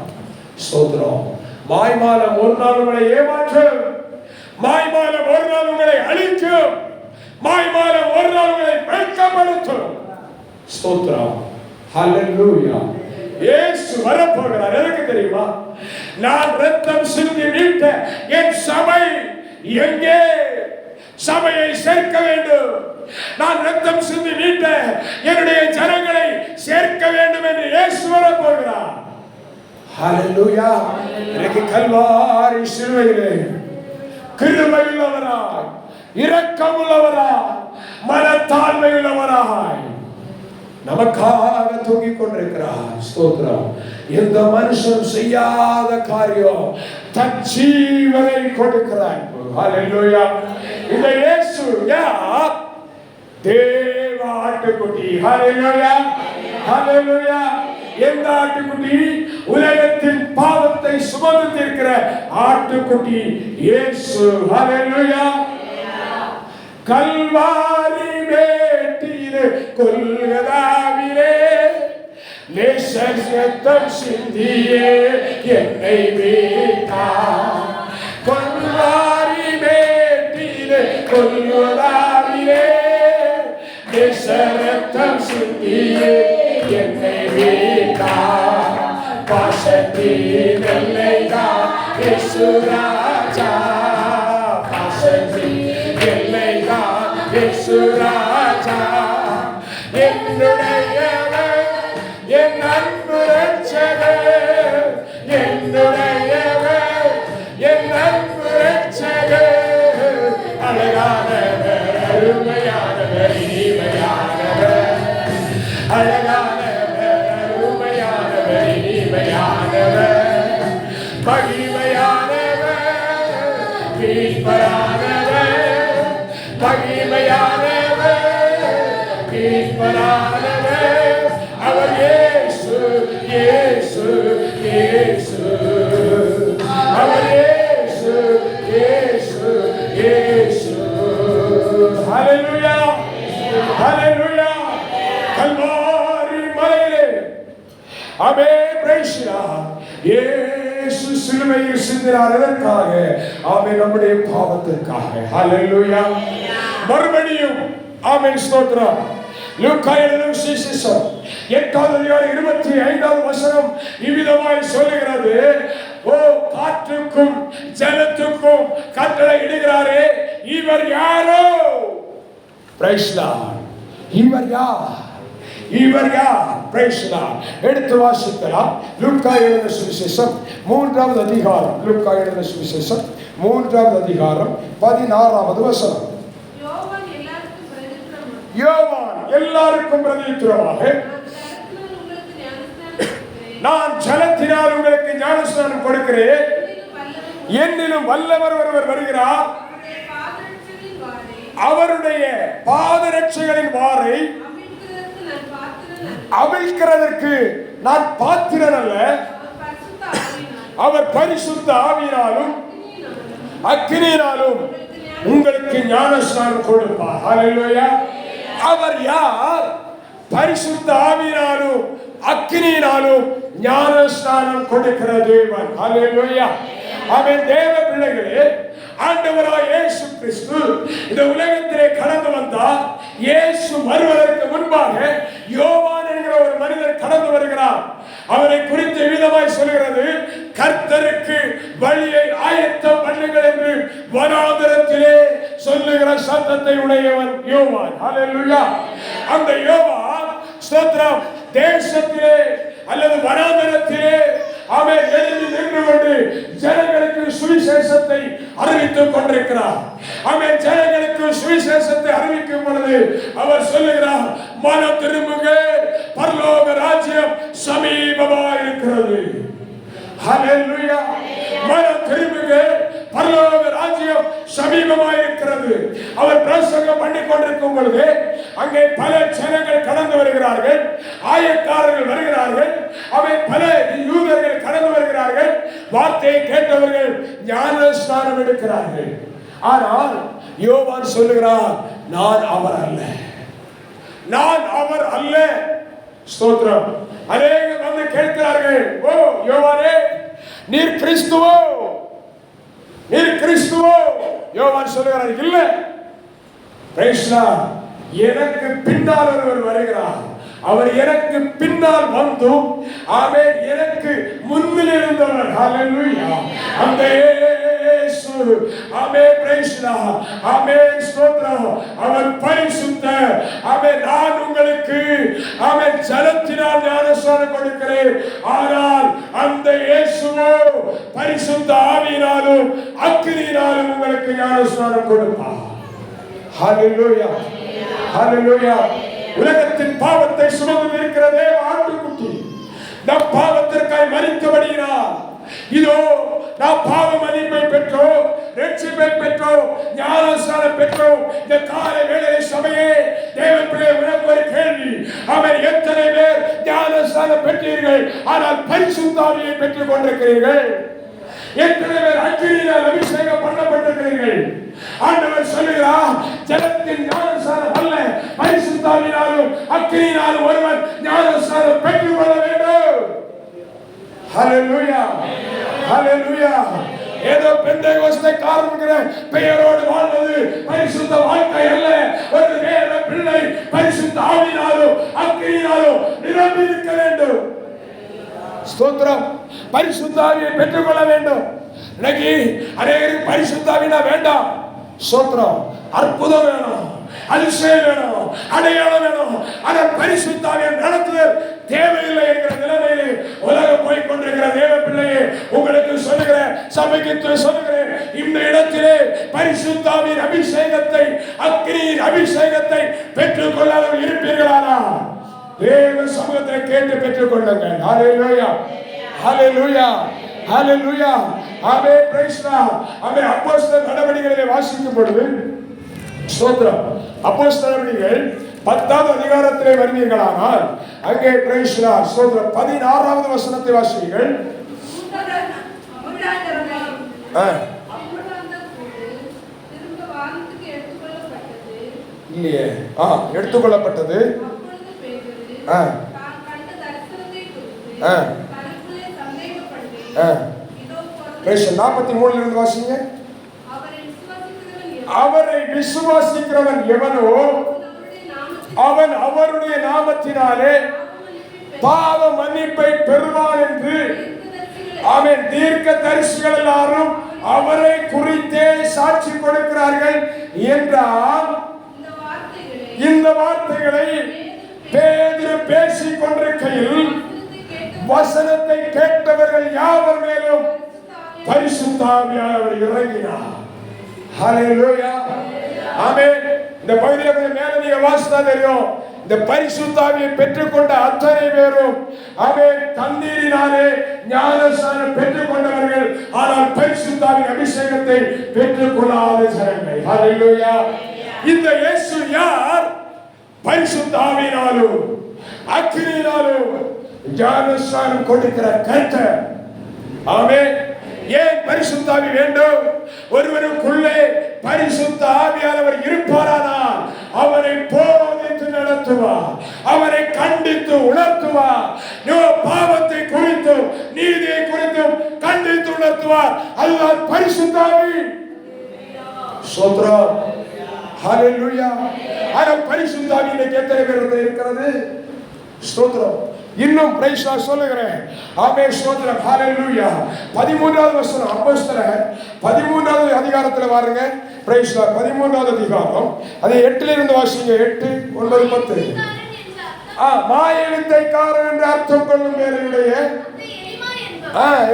ஸ்தோத்திரம். மாய்மாலம் ஒரு நாள் உங்களை ஏமாற்றும், மாய்மாலம் ஒரு நாள் உங்களை அழிக்கும், மாய்மாலம் ஒரு நாள் உங்களை வெட்கப்படுத்தும். ஸ்தோத்திரம். ஹல்லேலூயா. இயேசு வரப்போகிறார். எனக்கு தெரியுமா? நான் ரத்தம் சிந்தி மீட்ட என் சபை எங்கே? சபையை சேர்க்க வேண்டும். நான் ரத்தம் சிந்தி மீட்ட என்னுடைய ஜனங்களை சேர்க்க வேண்டும் என்று இயேசு வரப்போகிறார். ஹல்லேலூயா. எனக்கு கல்வாரி சிலுவையிலே கிருபை உள்ளவராய், இரக்கம் உள்ளவராய், மனத்தாழ்மை உள்ளவராய் நமக்காக தூங்கிக் கொண்டிருக்கிறார். ஸ்தோத்திரம். எந்த மனுஷன் செய்யாத காரியம் தன் ஜீவனை கொடுக்கிறார். ஹல்லேலூயா. இந்த இயேசு யார்? தேவ ஆட்டுக்குட்டி. ஹல்லேலூயா, ஹல்லேலூயா. எந்த ஆட்டுக்குட்டி? உலகத்தின் பாவத்தை சுமந்து தீர்க்கிற ஆட்டுக்குட்டி இயேசு. ஹல்லேலூயா. கல்வாரி மேட்டிலே கொல்கதாவிலே நேசர் ரத்தம் சிந்தியே என்னை மீட்டார். கொல்வாரி மேட்டிலே கொல்லுவதாவிலே நேசர் ரத்தம் சிந்தியே என்னை மீட்டார். பாசத்தின் எல்லைதான் இயேசு ராஜா, பாசத்தின் எல்லைதான் இயேசு ராஜா. என்னுடையவர் என் அன்பு ரட்சகர், என்னுடையவர் என் அன்பு ரட்சகர். அழகானவர் அருமையானவர் இனிமையானவர், அழகானவர் அருமையானவர் இனிமையானவர், மகிமையானவர் மீட்பரானவர், மகிமையானவர் மீட்பரானவர். அவர் இயேசு இயேசு இயேசு, அவர் இயேசு இயேசு இயேசு. ஹல்லேலூயா ஹல்லேலூயா. கல்வாரி மலையிலே ஆமென் பிரைஸ் தி லார்ட். இயேசு சிலுவையில் சிந்தினார் எதற்காக? ஆமென் நம்முடைய பாவத்திற்காக. ஹல்லேலூயா. மறுபடியும் ஆமென் ஸ்தோத்திரம். லூக்கா எழுதின சுவிசேஷம் 8:25 இவ்விதமாய் சொல்லுகிறது. ஓ காற்றுக்கும் ஜலத்துக்கும் கட்டளை இடுகிறாரே, இவர் யாரோ? Price the Lord. இவர் யார்? இவர் யார்? Price the Lord. எடுத்து வாசிக்கலாம். லூக்கா எழுதின சுவிசேஷம் 3வது அதிகாரம், லூக்கா எழுதின சுவிசேஷம் 3வது அதிகாரம் 16வது வசனம். யோவான் எல்லாருக்கும் பிரதியுத்தரமாக, நான் ஜலத்தினால் உங்களுக்கு ஞானஸ்நானம் கொடுக்கிறேன், என்னிலும் வல்லவர் ஒருவர் வருகிறார், அவருடைய பாதரட்சைகளின் வாரை அவிழ்க்கிறதற்கு நான் பாத்திரன் அல்ல, அவர் பரிசுத்த ஆவியினாலும் அக்கினியினாலும் உங்களுக்கு ஞானஸ்நானம் கொடுப்பார். ஹல்லேலூயா. அவர் யார்? பரிசுத்த ஆவியினாலும் அக்கினியினாலும் ஞானஸ்நானம் கொடுக்கிற தேவன். ஹல்லேலூயா. அவன் தேவ பிள்ளைகளே, ஆண்டவராய் இயேசு கிறிஸ்து இந்த உலகத்திலே கடந்து வந்தார். இயேசு வருவதற்கு முன்பாக யோவான் என்கிற ஒரு மனிதர் கடந்து வருகிறார். அவரை குறித்து விதமாய் சொல்கிறது, கர்த்தருக்கு வழியை ஆயத்தம் பண்ணுங்கள் என்று வனாந்தரத்திலே சொல்லுகிற சத்தத்தை உடையவன் யோவான். ஹல்லேலூயா. அந்த யோவான் ஸ்தோத்திரம் தேசத்திலே அல்லது வனாந்தரத்திலே அவன் எழுதி நின்று கொண்டு ஜனங்களுக்கு சுவிசேஷத்தை அறிவித்துக் கொண்டிருக்கிறார். அவன் ஜனங்களுக்கு சுவிசேஷத்தை அறிவிக்கும் பொழுது அவர் சொல்லுகிறார், மனம் திரும்புங்க, பரலோக ராஜ்யம் சமீபமாய் இருக்கிறது. ஹல்லேலூயா. மனம் திரும்புங்க, பரலோக ராஜ்யம் சமீபமாய் இருக்கிறது. அவர் பிரசங்கம் பண்ணி கொண்டிருக்கும் பொழுது அங்கே பல ஜனங்கள் கடந்து வருகிறார்கள், ஆயக்காரர்கள் வருகிறார்கள், அவை பல யூதர்கள் கடந்து வருகிறார்கள். வார்த்தையை கேட்டவர்கள் ஞானஸ்நானம் எடுக்கிறார்கள். ஆனால் யோவான் சொல்லுகிறார், நான் அவர் அல்ல, நான் அவர் அல்ல. ஸ்தோத்திரம். அநேகர் வந்து கேட்கிறார்கள், ஓ யோவானே, நீர் கிறிஸ்துவோ, நீர் கிறிஸ்துவோ? யோவான் சொல்லுகிறார், இல்ல, பிரைஸ் தி லார்ட், எனக்கு பின்னால் ஒருவர் வருகிறார், அவர் எனக்கு பின்னால் வந்தும் ஆமென் எனக்கு முன்னில் இருந்தவர். ஹல்லேலூயா. அந்த இயேசு ஆமென் பிரைஸ் தி லார்ட் ஆமென் ஸ்தோத்திரம். அவர் பரிசுத்தர். ஆமென். நான் உங்களுக்கு ஆமென் ஜலத்தினால் ஞானஸ்நானம் கொடுக்கிறேன், ஆனால் அந்த இயேசுவோ பரிசுத்த ஆவியினாலும் அக்கினியினாலும் உங்களுக்கு ஞானஸ்நானம் கொடுப்பார். ஹல்லேலூயா ஹல்லேலூயா. உலகத்தின் பாவத்தை சுமந்து இருக்கிறதே ஆட்டுக்குட்டி நம் பாவத்திற்காய் மரித்தபடியினார். இதோ நாம் பாவ மன்னிப்பை பெற்றோம், ரட்சிப்பை பெற்றோம், ஞானஸ்நானம் பெற்றோம். இந்த காலை வேளையிலே சபையே, தேவன் பிள்ளை, உனக்கு ஒரு கேள்வி. அவன் எத்தனை பேர் ஞானஸ்நானம் பெற்றீர்கள், ஆனால் பரிசுத்த ஆவியை பெற்றுக் கொண்டிருக்கிறீர்கள்? எத்தனை பேர் அக்கினியால் அபிஷேகம் பண்ணப்பட்டிருக்கிறீர்கள்? ஆண்டவர் சொல்லுகிறார், ஜலத்தின் ஞானஸ்நானம் அல்ல, பரிசுத்தாவினாலும் அக்கினியினாலும் ஒருவன் ஞானஸ்நானம் பெற்றுக் கொள்ள வேண்டும். ஹல்லேலூயா, ஹல்லேலூயா. ஏதோ பெந்தேகோஸ்தே காரணங்கிற பெயரோடு வாழ்வது பரிசுத்த வாழ்க்கை அல்ல. ஒரு வேத பிள்ளை பரிசுத்த ஆவியினாலும் அக்கினியினாலும் நிரம்பி இருக்க வேண்டும். ஸ்தோத்திரம். பரிசுத்த ஆவியை பெற்றுக்கொள்ள வேண்டும். இன்னைக்கு அநேகருக்கு பரிசுத்த ஆவினா வேண்டாம். ஸ்தோத்திரம். அற்புதம் வேணும், அதிசயம் வேணும், அடையாளம் வேணும். ஆனால் பரிசுத்த ஆவியை நடத்துதல் தேவையில்லை என்கிற நிலைமையிலே உலகம் போய் கொண்டிருக்கிற தேவ பிள்ளையே, உங்களுக்கு சொல்லுகிறேன், சபைக்கு சொல்லுகிறேன், இந்த இடத்திலே பரிசுத்த ஆவியின் அபிஷேகத்தை, அக்கினியின் அபிஷேகத்தை பெற்றுக் கொள்ளாமல் இருப்பீர்களானா தேவ சமூகத்தை கேட்டு பெற்றுக் கொள்ளுங்கள். Hallelujah, hallelujah, hallelujah. Amen. Praise Lord. Amen. அப்போஸ்தலர் நடவடிக்கைகளை வாசிக்கும் பொழுது ஸ்தோத்திரம், அப்போஸ்தலர் நடவடிக்கைகள் 10வது அதிகாரத்திலே வருவீர்களானால் அங்கே பிரைஸ் லார்ட் ஸ்தோத்திரம் 16வது வசனத்தை வாசியுங்கள். இல்லையே, எடுத்துக்கொள்ளப்பட்டது. பிரைஸ் 43 இருந்து வாசிங்க. அவரை விசுவாசிக்கிறவன் எவனோ அவன் அவருடைய நாமத்தினாலே பாவ மன்னிப்பை பெறுவான் என்று அவன் தீர்க்கதரிசிகள் எல்லாரும் அவரை குறித்தே சாட்சி கொடுக்கிறார்கள் என்றால், இந்த வார்த்தைகளை பேதுரு பேசிக் கொண்டிருக்கையில் வசனத்தை கேட்டவர்கள் யாவர் மேலும் பரிசுத்த ஆவியானவர் இறங்கினார். ஹல்லேலூயா, ஆமென். இந்த பகுதியில கொஞ்சம் மேல நீங்க வாசித்தா தெரியும், இந்த பரிசுத்த ஆவியை பெற்றுக்கொண்ட அத்தனை பேரும் ஆமென் தண்ணீரினாலே ஞானஸ்நானம் பெற்றுக் கொண்டவர்கள், ஆனால் பரிசுத்த ஆவியின் அபிஷேகத்தை பெற்றுக் கொள்ளாத ஜனங்கள். ஹல்லேலூயா. இந்த இயேசு யார்? பரிசுத்த ஆவியினாலும் அக்கினியினாலும் ஞானஸ்நானம் கொடுக்கிற கர்த்தர். ஆமென். ஏன் பரிசுத்த ஆவி வேண்டும்? ஒருவனுக்குள்ளே பரிசுத்த ஆவியானவர் இருப்பாரானால் அவனை போதித்து நடத்துவார், அவனை கண்டித்து உணர்த்துவார், பாவத்தை குறித்தும் நீதியை குறித்தும் கண்டித்து உணர்த்துவார். அதுதான் பரிசுத்த ஆவி. ஸ்தோத்திரம், ஹல்லேலூயா. ஆனால் பரிசுத்த ஆவி இன்னைக்கு எத்தனை பேர் இருக்கிறது? ஸ்தோத்திரம். இன்னும் பிரைஸ் சொல்லுகிறேன். ஆமென். ஸ்தோத்திரம், ஹல்லேலூயா. 13வது வசனம் அப்போஸ்தலர் 13வது அதிகாரத்தில் பாருங்க. பிரைஸ் 13வது அதிகாரம் அது 8ல இருந்து வாசிங்க. 8, 9, 10. மாய வித்தைக்காரன் என்று அர்த்தம் கொள்ளும் பேருடைய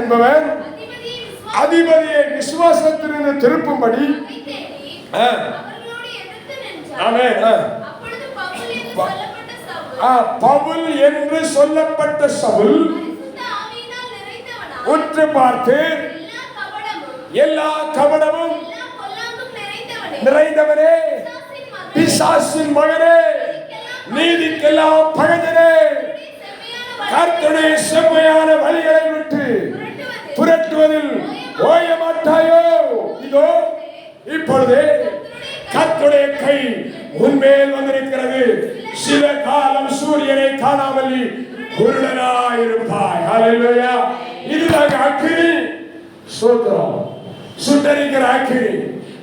என்பவன் அதிபதியை விசுவாசத்திலிருந்து திருப்பும்படி பவுல் என்று சொல்லப்பட்ட சவுல் உற்று பார்த்து எல்லா கபடமும் நிறைந்தவனே, பிசாசின் மகனே, நீதிக்கெல்லாம் பகைஞனே, கர்த்தருடைய செம்மையான வழிகளை விட்டு புரட்டுவதில் ஓய மாட்டாயோ? இதோ இப்பொழுது கர்த்தருடைய கை உன்மேல் வந்திருக்கிறது. சில காலம் சூரியனை காணாமல் குருடனாயிருப்பாய். ஹல்லேலூயா. இதுதான் அக்கினி. ஸ்தோத்திரம். சுட்டரிக்கிற அக்கினி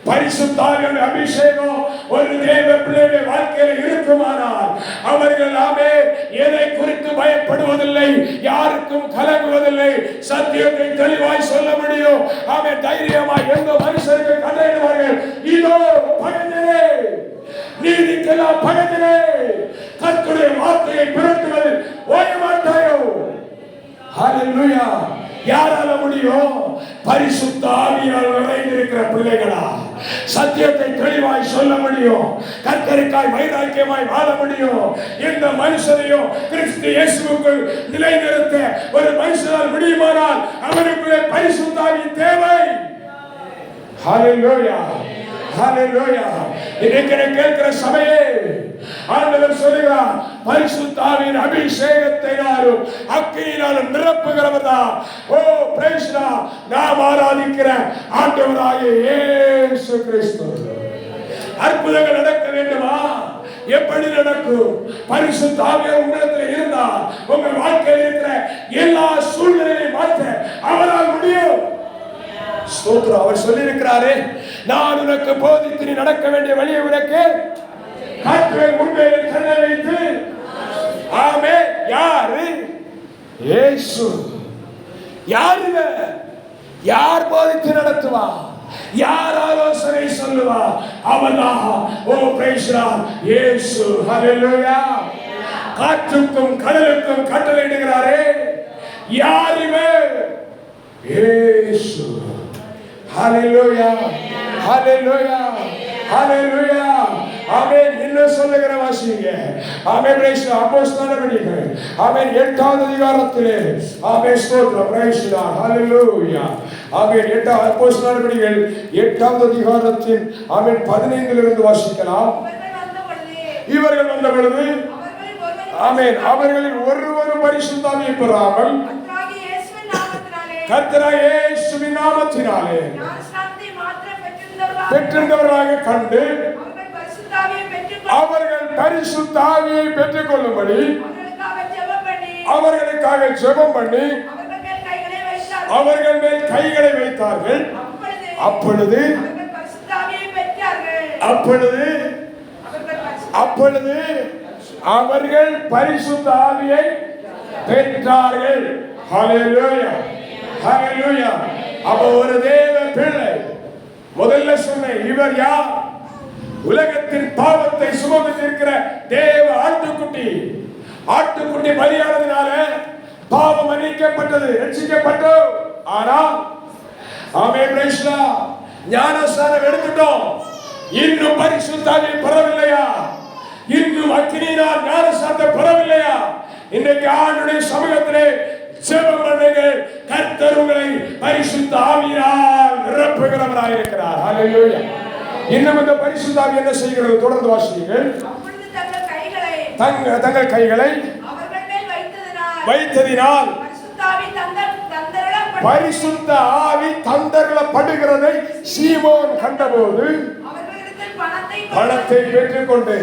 பரிசுத்த ஆவியின் அபிஷேகம் ஒரு தேவ பிள்ளையுடைய வாழ்க்கையில் இருக்குமானால் அவர்கள் எதை குறித்து பயப்படுவதில்லை, யாருக்கும் கலங்குவதில்லை, சத்தியத்தை தெளிவாய் சொல்ல முடியும். தைரியமாய் எந்த மனுஷருக்கு கதையிடுவார்கள். இதோ பகைஞரே, நீதிக்கெல்லாம் பகைஞரே, கர்த்தருடைய வார்த்தையை பிறட்டுவதில் ஓய மாட்டாயோ? ஹல்லேலூயா. யாரால முடியும்? பரிசுத்த ஆவியால் நிறைந்திருக்கிற பிள்ளைகளா சத்தியத்தை தெளிவாய் சொல்ல முடியும், கர்த்தருக்காய் வைராக்கியமாய் வாழ முடியும். இந்த மனுஷனையும் கிறிஸ்து இயேசுவுக்குள் நிலைநிறுத்த ஒரு மனுஷனால் முடியுமானால் அவனுக்குள்ளே பரிசுத்த ஆவி தேவை. ஹல்லேலூயா. ஹalleluya. இன்னைக்கு கேட்கிற சபையே, ஆண்டவர் சொல்லுகிறார், பரிசுத்த ஆவியின் அபிஷேகத்தினாலும் அக்கினியினாலும் நிரப்புகிறவர்தான் ஓ பிரைஸ் தி லார்ட் நாம் ஆராதிக்கிற ஆண்டவராகிய இயேசு கிறிஸ்து. அற்புதங்கள் நடக்க வேண்டுமா? எப்படி நடக்கும்? பரிசுத்த ஆவியானவர் உங்களிடத்தில் இருந்தால் உங்கள் வாழ்க்கையில் இருக்கிற எல்லா சூழ்நிலைகளையும் மாற்ற அவரால் முடியும். ஸ்தோத்திரம். அவர் சொல்லி இருக்கிறாரே, நான் உனக்கு போதித்து நீ நடக்க வேண்டிய வழியை உனக்கு காட்டுவேன், முன்பே கண்ணை வைத்து. ஆமென். யாரு? இயேசு. யாரு? யார் போதித்து நடத்துவா? யார் ஆலோசனை சொல்லுவா? அவர்தான் ஓ பிரைஸ் தி லார்ட் இயேசு. ஹalleluya. காற்றுக்கும் கடலுக்கும் கட்டளையிடுகிறாரே, யார் இவர்? இயேசு. ஹalleluya, ஹalleluya, ஹalleluya. ஆமென். இன்னும் சொல்லுகிற வாசிங்க. ஆமென். Praise the Lord. அப்போஸ்தலர் நடவடிக்கைகள் ஆமென் 8வது அதிகாரத்திலே ஆமென் ஸ்தோத்திரம் பிரைஸ் தி லார்ட் ஹalleluya. ஆமென். 8வது அப்போஸ்தலர் நடவடிக்கைகள் 8வது அதிகாரத்தின் ஆமென் 15 இலிருந்து வாசிக்கலாம். இவர்கள் வந்த பொழுது ஆமென் அவர்களில் ஒருவரும் பரிசுத்த ஆவியை பெறாமல் கர்த்தராகிய இயேசுவின் நாமத்தினாலே பெற்றிருந்தவர்களாக கண்டு அவர்கள் பரிசுத்த ஆவியை பெற்றுக் கொள்ளும்படி அவர்களுக்காக ஜெபம் பண்ணி அவர்கள் மேல் கைகளை வைத்தார்கள். அப்பொழுது அவர்கள் பரிசுத்த ஆவியை பெற்றார்கள். ஹalleluya, ஹalleluya. அப்ப ஒரு தேவ பிள்ளை முதல்ல சொன்ன இவர் யார்? உலகத்தின் பாவத்தை சுமந்து இருக்கிற தேவ ஆட்டுக்குட்டி. ஆட்டுக்குட்டி பலியானதினால பாவம் மன்னிக்கப்பட்டது, ரட்சிக்கப்பட்டோம். ஆனால் ஆமென் பிரைஸ் தி லார்ட் ஞானஸ்நானம் எடுத்துட்டோம், இன்னும் பரிசுத்த ஆவியை பெறவில்லையா? இன்னும் அக்கினியினால் ஞானஸ்நானத்தை பெறவில்லையா? இன்றைக்கு ஆண்டுடைய சமூகத்திலே ஜெபம் பண்ணுங்கள். கர்த்தர் உங்களை பரிசுத்த ஆவியால் நிரப்புகிறவராய் இருக்கிறார். ஹalleluya. இன்னும் இந்த பரிசுத்த ஆவி என்ன செய்கிறது? தொடர்ந்து வாசியுங்கள். தங்கள் கைகளை அவர்கள் மேல் வைத்ததினால் பரிசுத்த ஆவி தந்தரப்படுகிறதை சீமோன் கண்டபோது பணத்தை பெற்றுக்கொண்டு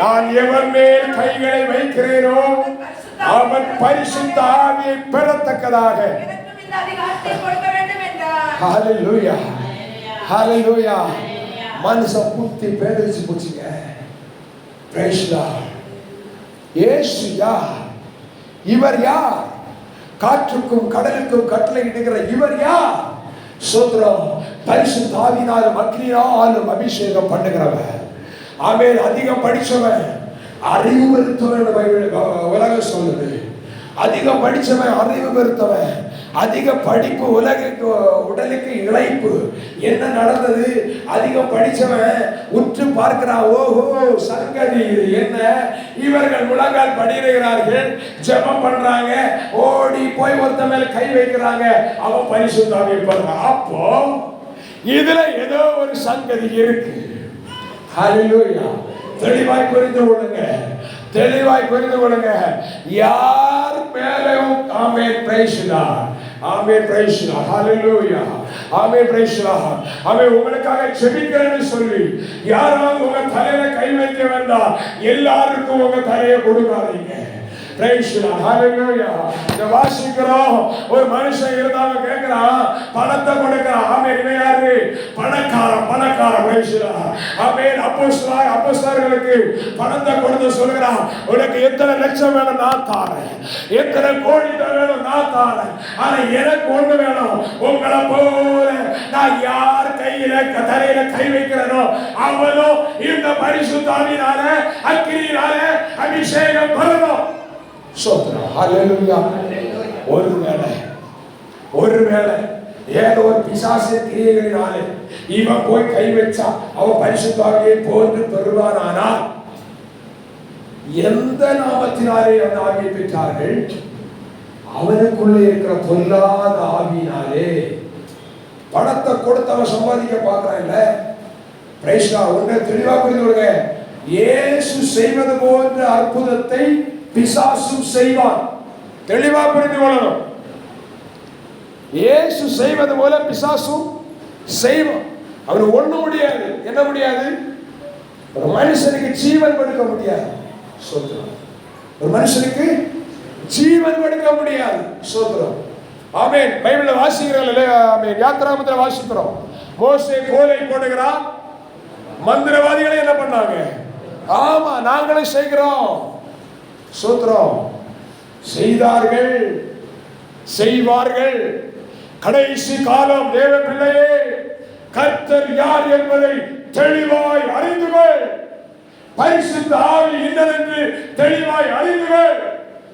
நான் எவன் மேல் கைகளை வைக்கிறேனோ அவன் பரிசுத்த ஆவியை பெறத்தக்கதாக ஹalleluya, ஹalleluya. மனச புத்தி பேரிச்சு போச்சுங்க. Price the Lord. இயேசு யார்? இவர் யார்? காற்றுக்கும் கடலுக்கும் கட்டளையிடுகிற இவர் யார்? ஸ்தோத்திரம். பரிசுத்த ஆவியினாலும் அக்கினியினாலும் அபிஷேகம் பண்ணுகிறவர். ஆமென். அதிகம் படிச்சவன், அறிவு பெருத்தவன் உலகம் சொல்லுது. அதிகம் படிச்சவன், அறிவு பெருத்தவன், அதிக படிப்பு உடலுக்கு இழைப்பு. என்ன நடந்தது? அதிகம் படிச்சவன் உற்று பார்க்கிறான். ஓஹோ சங்கதி இது என்ன? இவர்கள் முழங்கால் படிக்கிறார்கள், ஜெபம் பண்றாங்க, ஓடி போய் ஒருத்த மேல கை வைக்கிறாங்க, அவன் பரிசுத்த ஆவியை பெறுறான். அப்போ இதுல ஏதோ ஒரு சங்கதி இருக்கு. ஹalleluya. தெளிவாய் புரிந்து கொள்ளுங்க, தெளிவாய் புரிந்து கொள்ளுங்க. யார் மேலும் amen praise the Lord, amen praise the Lord hallelujah, amen praise the Lord. Amen. உங்களுக்காக ஜெபிக்கிறேன்னு சொல்லி யாராவது உங்க தலையில கை வைக்க வேண்டாம். எல்லாருக்கும் உங்க தலையை கொடுக்காதீங்க. பிரைஸ் தி லார்ட் ஹalleluya. இந்த வாசிக்கிறோம். ஒரு மனுஷன் இருந்தாலும் கேக்குறான், பணத்தை கொடுக்கிறான். ஆமென். இவன் யாரு? பணக்காரன். Price the Lord. ஆமென். அப்போஸ்தலர்களுக்கு பணத்தை கொடுத்து சொல்கிறான், உனக்கு எத்தனை லட்சம் வேணும் நான் தாரேன், எத்தனை கோடி வேணும் நான் தாரேன். ஆனா எனக்கு ஒண்ணு வேணும், உங்களை போல நான் யார் கையில தலையில கை வைக்கிறேனோ அவனும் இந்த பரிசுத்த ஆவியினால அக்கினியினால அபிஷேகம் பெறணும். ஸ்தோத்திரம். ஹalleluya. ஒருவேளை ஏதோ ஒரு பிசாசு கிரியைகளினாலே இவன் போய் கை வச்சா அவன் பரிசுத்த ஆவியை போன்று பெறுவானானால், எந்த நாமத்தினாலே அந்த ஆவியை பெற்றார்கள்? அவனுக்குள்ளே இருக்கிற பொல்லாத ஆவியினாலே. பணத்தை கொடுத்து அவன் சம்பாதிக்க பார்க்கறான் இல்ல, பிரைஸ் தி லார்ட். ஒன்றை தெளிவா புரிந்து கொள்ளுங்க. இயேசு செய்வது போன்ற அற்புதத்தை பிசாசும் செய்வான். தெளிவா புரிந்து கொள்ளணும். இயேசு செய்வது போல பிசாசும் செய்வான். அவர் ஒண்ணு முடியாது. என்ன முடியாது? ஒரு மனுஷனுக்கு ஜீவன் கொடுக்க முடியாது. சோத்திரம். ஒரு மனுஷனுக்கு ஜீவன் கொடுக்க முடியாது. சோத்திரம். ஆமென். பைபிள்ல வாசிக்கிறோம். ஆமென். யாத்திராகமத்துல வாசிக்கிறோம். மோசே கோலை போடுகிறான். மந்திரவாதிகளை என்ன பண்ணாங்க? ஆமா, நாங்களே செய்கிறோம். சோத்திரம். செய்தார்கள், செய்வார்கள். கடைசி காலம் தேவ பிள்ளையே, கர்த்தர் யார் என்பதை தெளிவாய் அறிந்து கொள். பரிசுத்த ஆவி இன்னதென்று தெளிவாய் அறிந்து கொள்.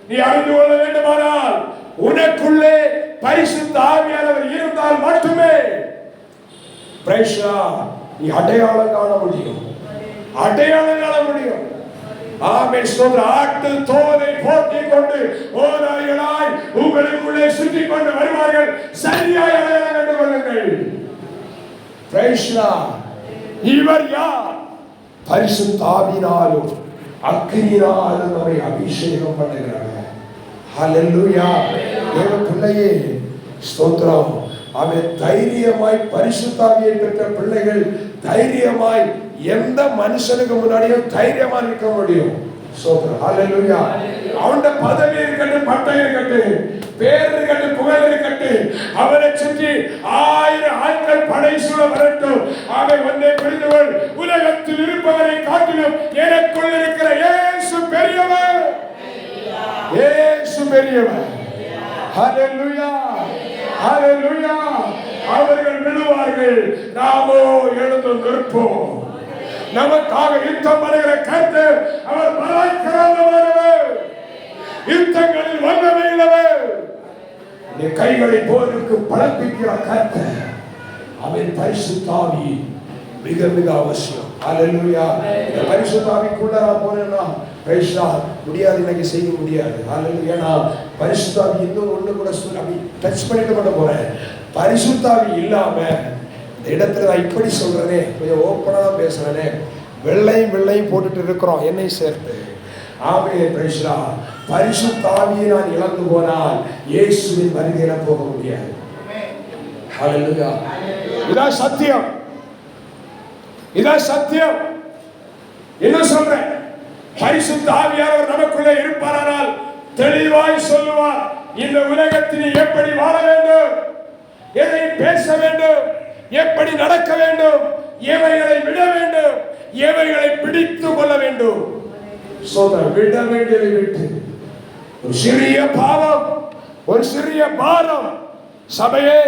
நீ அறிந்து கொள்ள வேண்டுமானால் உனக்குள்ளே பரிசுத்த ஆவியானவர் இருந்தால் மட்டுமே பிரைஸ் தி லார்ட், நீ அடையாளம் காண முடியும். அடையாளம் காண முடியும். ஆமென். ஸ்தோத்திரம். ஆட்டு தோலை போட்டிக் கொண்டு ஓநாய்களாய் உங்களுக்குள்ளே சுற்றிக் கொண்டு வருவார்கள். சரியாய் அடையாளம் கண்டு கொள்ளுங்கள். Price the Lord. இவர் யார்? பரிசுத்த ஆவியினாலும் அக்கினியினாலும் நம்மை அபிஷேகம் பண்ணுகிறார். ஹல்லேலூயா. தேவ பிள்ளையே, ஸ்தோத்திரம். அவன் தைரியமாய் பரிசுத்த ஆவியை பெற்ற பிள்ளைகள் தைரியமாய் எந்த மனுஷனுக்கு முன்னாடியும் தைரியமா நிற்க முடியும். ஸ்தோத்திரம். ஹல்லேலூயா. அவனுடைய பதவி இருக்கட்டும், பட்டம் இருக்கட்டும், பேர் இருக்கட்டும், புகழ் இருக்கட்டும், அவனை சுற்றி 1000 ஆட்கள் படை சூழ வரட்டும். அவன் ஒன்றை புரிந்துகொள், உலகத்தில் இருப்பவரை காட்டிலும் எனக்குள் இருக்கிற இயேசு பெரியவர். இயேசு பெரியவர். ஹல்லேலூயா. ஹல்லேலூயா. அவர்கள் விழுவார்கள், நாமோ எழுந்து நிற்போம். நமக்காக யுத்தம் பண்ணுகிற கர்த்தர் அவர் பராக்கிரமமானவர், யுத்தங்களில் வல்லமை உள்ளவர். இந்த கைகளை போருக்கு பழப்பிக்கிற கர்த்தர், அவன் பரிசுத்த ஆவி மிக மிக அவசியம். ஹல்லேலூயா. இந்த பரிசுத்த ஆவிக்குள்ள நான் போனேன்னா பிரைஸ் தி லார்ட் முடியாது, இன்னைக்கு செய்ய முடியாது. ஹல்லேலூயா. நான் பரிசுத்த ஆவி இன்னும் ஒண்ணு கூட அப்படி டச் பண்ணிட்டு பண்ண போறேன். பரிசுத்த ஆவி இல்லாம இந்த இடத்துல நான் இப்படி சொல்றேனே, கொஞ்சம் ஓப்பனா தான் பேசுறேனே, வெள்ளையும் போட்டுட்டு இருக்கிறோம் என்னை சேர்த்து. ஆமென். Praise the Lord. பரிசுத்த ஆவியை நான் இழந்து போனால் இயேசுவின் வருகையில போக முடியாது. ஹல்லேலூயா. இதான் சத்தியம். இதான் சத்தியம். என்ன சொல்றேன்? பரிசுத்த ஆவியானவர் நமக்குள்ளே இருப்பாரானால் தெளிவாய் சொல்லுவார், இந்த உலகத்தில் எப்படி வாழ வேண்டும், எதை பேச வேண்டும், எப்படி நடக்க வேண்டும், எவைகளை விட வேண்டும், எவைகளை பிடித்துக் கொள்ள வேண்டும். விட வேண்டியதை விட்டு ஒரு சிறிய பாவம், ஒரு சிறிய பாரம் சபையே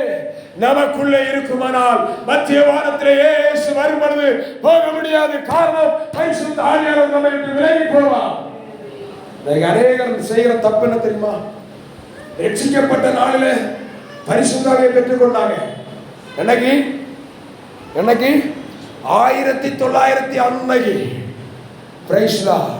நமக்குள்ளே இருக்குமானால் மத்திய வாரத்திலே இயேசு வரும் பொழுது போக முடியாது. காரணம், பரிசுத்த ஆவியானவர் நம்மை விட்டு விலகி போவார். அநேகர் செய்கிற தப்பு என்ன தெரியுமா? ரட்சிக்கப்பட்ட நாளிலே பரிசுத்த ஆவியை பெற்றுக் கொண்டாங்க. என்னைக்கு? 1900 அன்னைக்கு. Praise the Lord.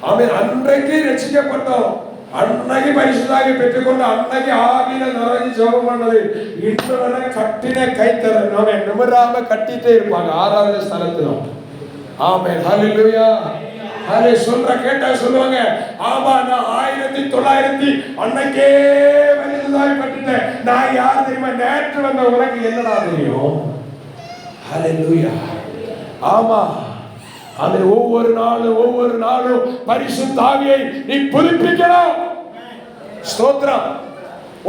ஆமென். அன்றைக்கு ரட்சிக்கப்பட்டோம். அன்னைக்கு பரிசுத்த ஆவியை பெற்றுக்கொண்டு அன்னைக்கு ஆவியில நிறைஞ்சு ஜெபம் பண்ணது இன்னும் வரை கட்டின கைத்தற நாம நிமிராம கட்டிட்டே இருப்பாங்க ஆராதனை ஸ்தலத்துல. ஆமென். ஹல்லேலூயா. ஹலே சொல்ற கேட்டா சொல்லுவாங்க, ஆமா நான் 1900 அன்னைக்கே பரிசுத்த ஆவி பெற்றுட்டேன். நான் யார் தெரியுமா? நேற்று வந்த உனக்கு என்னடா தெரியும்? ஹல்லேலூயா. ஆமா. அந்த ஒவ்வொரு நாளும் பரிசுத்த ஆவியை நீ புதுப்பிக்கணும். ஸ்தோத்திரம்.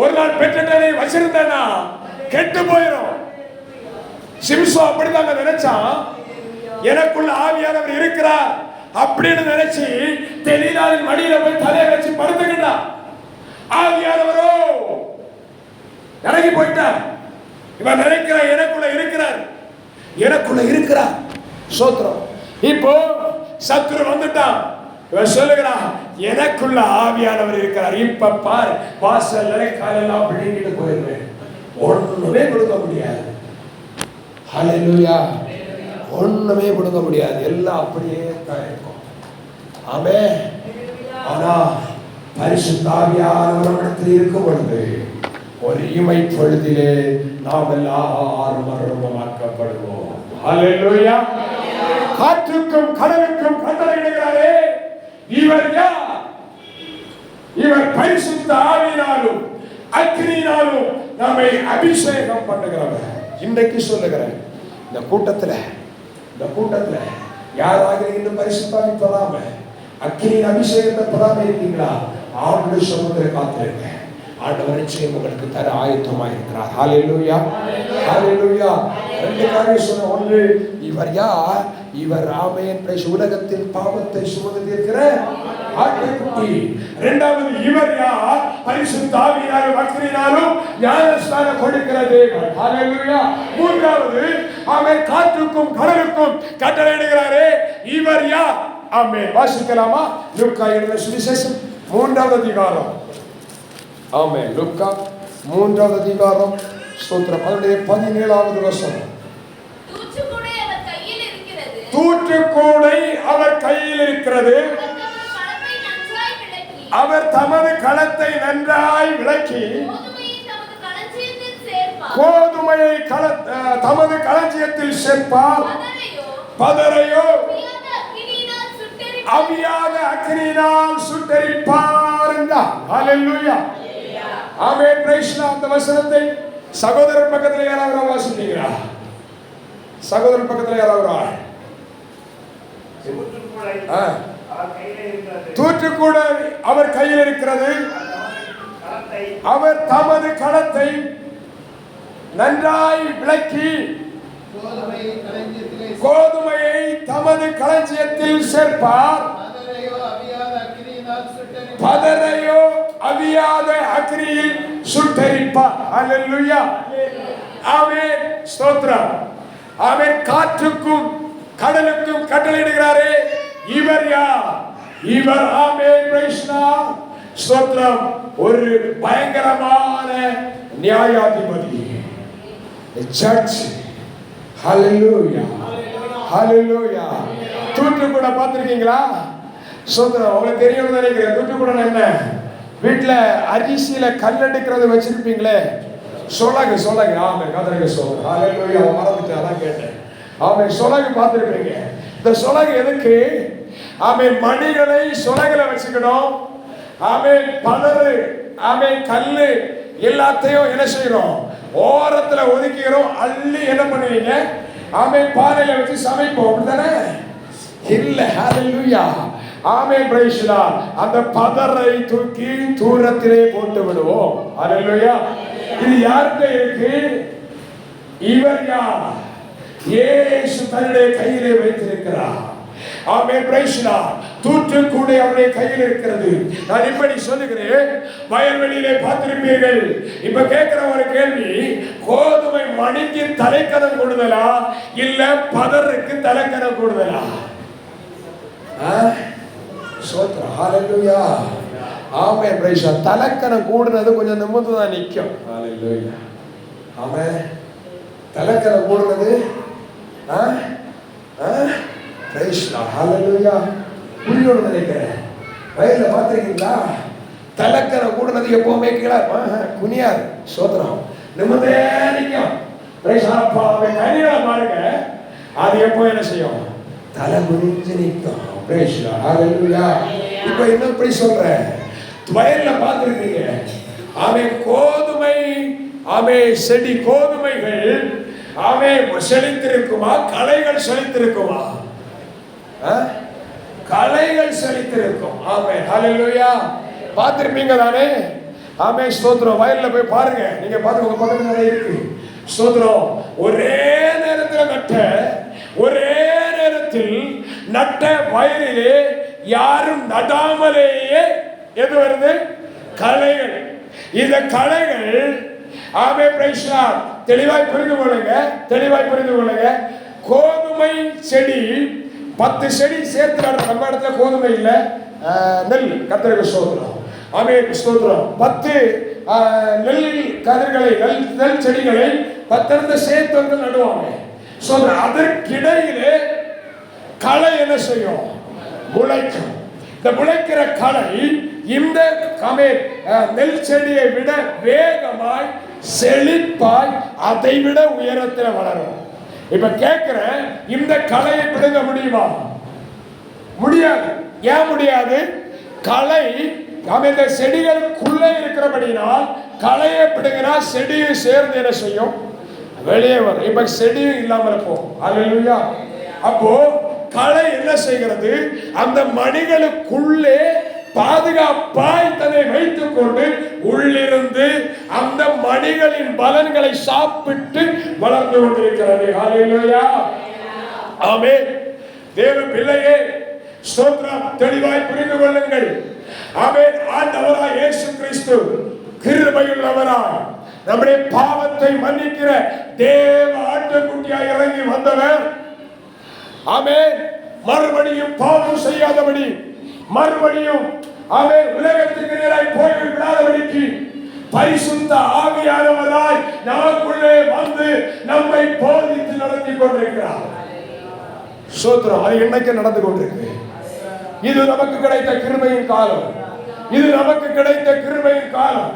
ஒரு நாள் பெற்றதை வச்சிருந்தேன்னா கெட்டு போயிடும். சிம்சோ அப்படிதாங்க நினைச்சான், எனக்குள்ள ஆவியானவர் இருக்கிறார் அப்படின்னு நினைச்சு தெளினாலின் மடியில போய் தலையை வச்சு படுத்துக்கிட்டான். ஆவியானவரோ இறங்கி போயிட்டார். இவன் நினைக்கிறான் எனக்குள்ள இருக்கிறார். ஸ்தோத்திரம். இப்போ சத்துரு வந்துட்டான். இவன் சொல்லுகிறான், எனக்குள்ள ஆவியானவர் இருக்கிறார். இப்ப பார், வாசல்ல காலெல்லாம் பிடிங்கிட்டு போயிருவேன், ஒண்ணுமே கொடுக்க முடியாது. ஹல்லேலூயா. ஒண்ணுமே கொடுக்க முடியாது, எல்லாம் அப்படியே தான் இருக்கும். ஆமென். ஆனா பரிசுத்த ஆவியானவர் நம்மிடத்தில் இருக்கும் பொழுது ஒரு இமை பொழுதிலே நாம் எல்லாரும் மறுரூபமாக்கப்படுவோம். ஹல்லேலூயா. காற்றுக்கும் கடலுக்கும் கட்டளையிடுகிறாரே, இவர் யார்? இவர் பரிசுத்த ஆவியினாலும் அக்கினியினாலும் நம்மை அபிஷேகம் பண்ணுகிறவர். இன்றைக்கு சொல்லுகிறேன், இந்த கூட்டத்துல யாராக இன்னும் பரிசுத்தாவி பெறாம அக்கினியின் அபிஷேகத்தை பெறாம இருக்கீங்களா? ஆண்டு சமுத்திர காத்திருங்க. ஆண்டவர் நிச்சயம் உங்களுக்கு தர ஆயத்தமாக இருக்கிறார். ஹல்லேலூயா, ஹல்லேலூயா. ரெண்டு காரியம் சொன்ன. ஒன்று, இவர் யார்? இவர் ஆமென் உலகத்தின் பாவத்தை சுமந்து தீர்க்கிற ஆட்டுக்குட்டி. இரண்டாவது, இவர் யார்? பரிசுத்த ஆவியினாலும் அக்கினியினாலும் ஞானஸ்நானம் கொடுக்கிற தேவன். ஹல்லேலூயா. மூன்றாவது, ஆமென் காற்றுக்கும் கடலுக்கும் கட்டளையிடுகிறாரே, இவர் யார்? ஆமென். வாசிக்கலாமா? லூக்கா எழுதின சுவிசேஷம் 3வது அதிகாரம். ஆமென். லூக்கா 3வது அதிகாரம் ஸ்தோத்திரம். அதனுடைய 17வது வசனம். தூற்றுக்கூடை அவர் கையில் இருக்கிறது. அவர் தமது களத்தை நன்றாய் விளக்கி கோதுமையை தமது களஞ்சியத்தில் சேர்ப்பார். பதரையோ அவியாத அக்கினியினால் சுட்டெரிப்பார் என்றார். Hallelujah, amen. Praise the Lord. அந்த வசனத்தை சகோதரர் பக்கத்தில் யாராவது வாசிக்கிறீங்களா? சகோதரர் பக்கத்தில் யாராவது? தூற்றுக்கூடை அவர் கையில் இருக்கிறது. அவர் தமது களத்தை நன்றாய் விளக்கி கோதுமையை தமது களஞ்சியத்தில் சேர்ப்பார். பதரையோ அவியாத அக்கினியில் சுட்டெரிப்பார். ஹல்லேலூயா, ஆமென். ஸ்தோத்திரம், ஆமென். காற்றுக்கும் கடலுக்கும் கட்டளையிடுகிறாரே, இவர் யார்? இவர் ஆமென் பிரைஸ் தி லார்ட். ஸ்தோத்திரம். ஒரு பயங்கரமான நியாயாதிபதி, ஜட்ஜ். ஹல்லேலூயா, ஹல்லேலூயா. தூற்றுக்கூடை பார்த்திருக்கீங்களா? ஸ்தோத்திரம். உங்களுக்கு தெரியும்னு நினைக்கிறேன். தூற்றுக்கூடை என்ன? வீட்டுல அரிசியில கல்லெடுக்கிறது வச்சிருப்பீங்களே, சொலகு. ஆமென். கதறங்க சொல்லுங்க. ஹல்லேலூயா. மறந்துட்டு அதான் கேட்டேன். ஆமென். சொலகு பார்த்திருப்பீங்க. இந்த சொலகு எதுக்கு? ஆமென். மணிகளை சொலகுல வச்சுக்கணும். ஆமென். பதறு, ஆமென், கல்லு எல்லாத்தையும் என்ன செய்யறோம்? ஓரத்துல ஒதுக்கிறோம். அள்ளி என்ன பண்ணுவீங்க? ஆமென், பானையில வச்சு சமைப்போம். அப்படிதானே? இல்ல. Hallelujah, amen. Praise the Lord. அந்த பதரை தூக்கி தூரத்திலே போட்டு விடுவோம். ஹல்லேலூயா. இது யார்கிட்ட இருக்கு? இவர் யார்? இயேசு தன்னுடைய கையிலே வைத்திருக்கிறார். ஆமென். Praise the Lord. தூற்றுக்கூடை அவருடைய கையில் இருக்கிறது. நான் இப்படி சொல்லுகிறேன், வயல்வெளியிலே பார்த்திருப்பீர்கள். இப்ப கேட்கிற ஒரு கேள்வி, கோதுமை மணிக்கு தலைக்கணம் கூடுதலா இல்ல பதருக்கு தலைக்கணம் கூடுதலா? ஸ்தோத்திரம். ஹல்லேலூயா, ஆமென். Praise the Lord. தலைக்கணம் கூடுனது கொஞ்சம் நிமிர்ந்து தான் நிக்கும். ஹல்லேலூயா, ஆமென். தலைக்கணம் கூடுனது பிரைஸ் தி லார்ட். ஹல்லேலூயா. புரியணும்னு நினைக்கிறேன். வயல்ல பார்த்திருக்கீங்களா? தலைக்கணம் கூடுனது எப்பவுமே கீழே குனியாது. ஸ்தோத்திரம். நிமிர்ந்தே நிக்கும். Praise the Lord. கனிகளை பாருங்க, அது எப்போ என்ன செய்யும்? தலை குனிஞ்சு நிற்கும். Praise the Lord. ஹல்லேலூயா. இப்போ என்ன இப்படி சொல்றேன், வயல்ல பார்த்திருக்கீங்க. ஆமென். கோதுமை, ஆமென், செடி கோதுமைகள் ஆமென் செழித்திருக்குமா? களைகள் செழித்திருக்குமா? களைகள் செழித்திருக்கும். ஆமென். ஹல்லேலூயா. பார்த்திருப்பீங்க தானே? ஆமென். ஸ்தோத்திரம். வயல்ல போய் பாருங்க. நீங்க பாருங்க, உங்க பக்கத்துல நிறைய இருக்கு. ஸ்தோத்திரம். ஒரே நேரத்தில் நட்ட வயலிலே யாரும் நடாமலேயே எது வருது? களைகள். இந்த களைகள் ஆமென். Praise the Lord. தெளிவாய் புரிந்து கொள்ளுங்க. கோதுமை செடி 10 செடி சேர்த்து நம்ம இடத்துல கோதுமை இல்ல, நெல். கர்த்தருக்கு ஸ்தோத்திரம். ஆமென். ஸ்தோத்திரம். 10 நெல் கதிர்களை, நெல் செடிகளை 10 சேர்த்து வந்து நடுவாங்க. அதற்கிடையிலே களை என்ன செய்யும்? முளைக்கும். இந்த முளைக்கிற களை இந்த நெல் செடியை விட வேகமாய் செழிப்பாய் அதை விட உயரத்தில் வளரும். இப்ப கேட்கிறேன், இந்த களையை பிடுங்க முடியுமா? முடியாது. ஏன் முடியாது? களை இந்த செடிகளுக்குள்ளே இருக்கிறபடினால் களையை பிடுங்கினா செடியும் சேர்ந்து என்ன செய்யும்? வெளியே வரும். இப்ப செடியும் இல்லாமல் போகும். அல்லேலூயா. அப்போ களை என்ன செய்கிறது? அந்த மணிகளுக்குள்ளே பாதுகாப்பாய் தன்னை வைத்துக் கொண்டு உள்ளிருந்து அந்த மணிகளின் பலன்களை சாப்பிட்டு வளர்ந்து கொண்டிருக்கிறது. ஹல்லேலூயா. ஆமென். தேவ பிள்ளையே, ஸ்தோத்திரம். தெளிவாய் புரிந்து கொள்ளுங்கள். ஆமென். ஆண்டவராய் இயேசு கிறிஸ்து கிருபையுள்ளவராய் நம்முடைய பாவத்தை மன்னிக்கிற தேவ ஆட்டுக்குட்டியாய் இறங்கி வந்தவர். ஆமென். மறுபடியும் பாவம் செய்யாதபடி, மறுபடியும் ஆமென் உலகத்துக்கு நேராய் போய்விடாதபடிக்கு பரிசுத்த ஆவியானவராய் நமக்குள்ளே வந்து நம்மை போதித்து நடத்தி கொண்டிருக்கிறார். ஸ்தோத்திரம். அது இன்னைக்கு நடந்து கொண்டிருக்கு. இது நமக்கு கிடைத்த கிருபையின் காலம். இது நமக்கு கிடைத்த கிருபையின் காலம்.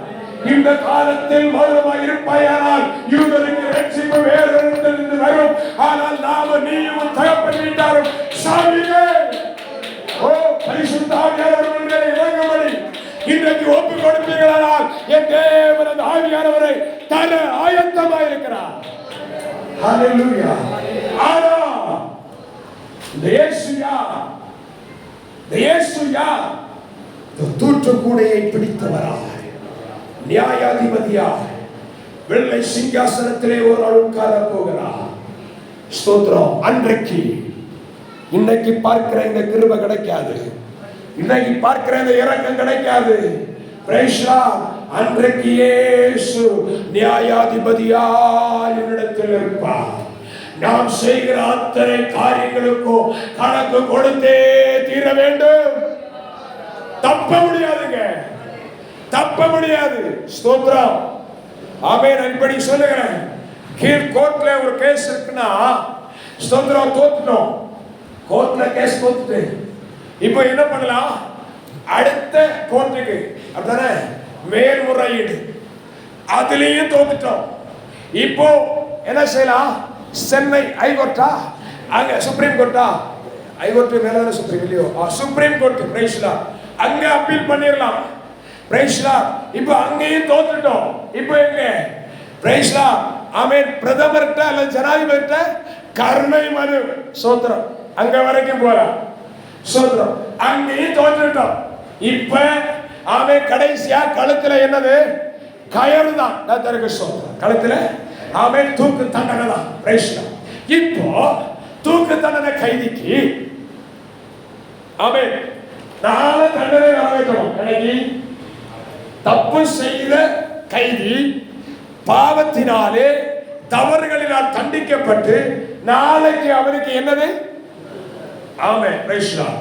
இந்த காலத்தில் மௌனமாய் இருப்பாயானால் யூதருக்கு ரட்சிப்பு வேறொருத்தரிலிருந்து வரும். ஆனால் நாம நீயும் தகப்பன் வீட்டாரும் சாமியே, ஓ பரிசுத்த ஆவியானவர்களே இறங்கும்படி இன்றைக்கு ஒப்பு கொடுப்பீர்களானால் என் தேவன் அந்த ஆவியானவரை தர ஆயத்தமாக இருக்கிறார். ஹல்லேலூயா. ஆனா இந்த இயேசு யார்? தூற்றுக்கூடையை பிடித்தவராய், நியாயாதிபதியாய் வெள்ளை சிங்காசனத்திலே ஒரு நாள் உட்கார போகிறார். ஸ்தோத்திரம். அன்றைக்கு இன்னைக்கு பார்க்கிற இந்த கிருபை கிடைக்காது. இன்னைக்கு பார்க்கிற இந்த இரக்கம் கிடைக்காது. Praise lord. அன்றைக்கு இயேசு நியாயாதிபதியாய் என்னிடத்தில் இருப்பார். நாம் செய்கிற அத்தனை காரியங்களுக்கும் கணக்கு கொடுத்தே தீர வேண்டும். தப்ப முடியாதுங்க, தப்ப முடியாது. ஸ்தோத்திரம். ஆமென். இப்படி சொல்லுகிறேன். கீழ் கோர்ட்ல ஒரு கேஸ் இருக்குன்னா, ஸ்தோத்திரம், தோத்துட்டோம். கோர்ட்ல கேஸ் தோத்துட்டு இப்போ என்ன பண்ணலாம்? அடுத்த கோர்ட்டுக்கு, அப்படிதானே, மேல்முறையீடு. அதுலயும் தோத்துட்டோம். இப்போ என்ன செய்யலாம்? சென்னை ஹைகோர்ட்டா, அங்க சுப்ரீம் கோர்ட்டா, ஹைகோர்ட் மேல சுப்ரீம் இல்லையோ, சுப்ரீம் கோர்ட், பிரைஸ் லார்ட், அங்க அப்பீல் பண்ணிரலாம். Praise lord. இப்போ அங்கேயும் தோத்துட்டோம். இப்போ எங்க? Price Lord. ஆமென். பிரதமர்கிட்ட அல்லது ஜனாதிபதிகிட்ட கருணை மனு. சோத்திரம். அங்க வரைக்கும் போலாம். சோத்திரம். அங்கேயும் தோத்துட்டோம். இப்ப ஆமென். கடைசியா கழுத்துல என்னது? கயறு தான். சோத்திரம். கழுத்துல ஆமென் தூக்கு தண்டனை தான். Praise lord. இப்போ தூக்கு தண்டனை கைதிக்கு ஆமென் நாளை தண்டனை நிறைவேற்றணும். இன்னைக்கு தப்பு செய்த கைதி பாவத்தினாலே தவறுகளினால் தண்டிக்கப்பட்டு நாளைக்கு அவனுக்கு என்னது? ஆமென். Praise Lord.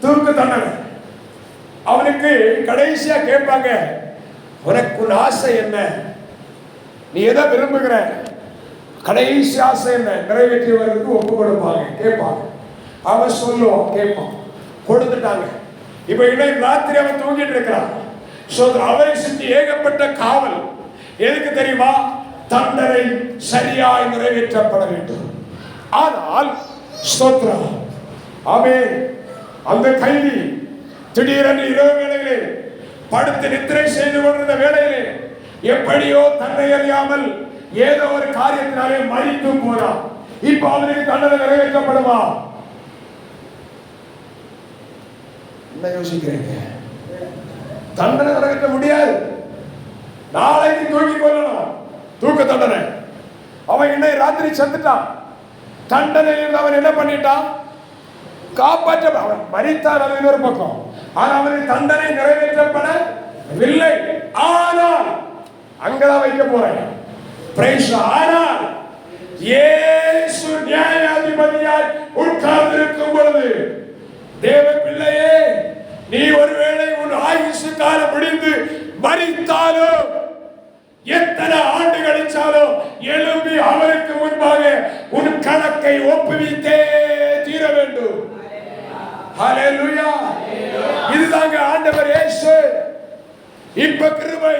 தூக்கு தண்டனை. அவனுக்கு கடைசியா கேட்பாங்க, உனக்கு ஆசை என்ன? நீ எதை விரும்புகிற? கடைசி ஆசை என்ன? நிறைவேற்றியவர்களுக்கு ஒப்பு கொடுப்பாங்க, கேட்பாங்க. அவன் சொல்லுவான், கேட்பான். கொடுத்துட்டாங்க. இப்ப இன்னைக்கு ராத்திரி அவன் தூங்கிட்டு இருக்கிறான். அவரை சுற்றி ஏகப்பட்ட காவல். எதுக்கு தெரியுமா? தண்டனை சரியாய் நிறைவேற்றப்பட வேண்டும். ஆனால் ஸ்தோத்திரம். ஆமென். அந்த கைதி திடீரென்று இரவு வேளையிலே படுத்து நித்திரை செய்து கொண்டிருந்த வேளையிலே எப்படியோ தன்னை அறியாமல் ஏதோ ஒரு காரியத்தினாலே மரித்து போனான். இப்ப அவனுக்கு தண்டனை நிறைவேற்றப்படுமா? என்ன யோசிக்கிறீங்க? தண்டனை நிறைவேற்ற முடியாது. நாளைக்கு தூக்கி கொள்ளணும். தூக்க தண்டனை. அவன் இன்னை ராத்திரி செத்துட்டான். தண்டனையில் அவன் என்ன பண்ணிட்டான்? காப்பாற்ற அவன் மரித்தான். அது இன்னொரு பக்கம். ஆனால் அவனுக்கு தண்டனை நிறைவேற்றப்படவில்லை. ஆனால் அங்கதான் வைக்க போறேன். ஆனால் இயேசு நியாயாதிபதியாய் உட்கார்ந்து இருக்கும் பொழுது, தேவ பிள்ளையே, நீ ஒருவேளை உன் ஆயுசு காலம் முடிந்து மரித்தாலும், எத்தனை ஆண்டு கழிச்சாலும் எழும்பி அவருக்கு முன்பாக உன் கணக்கை ஒப்புவித்தே தீர வேண்டும். ஹல்லேலூயா. இதுதாங்க ஆண்டவர் இயேசு. இப்ப கிருபை,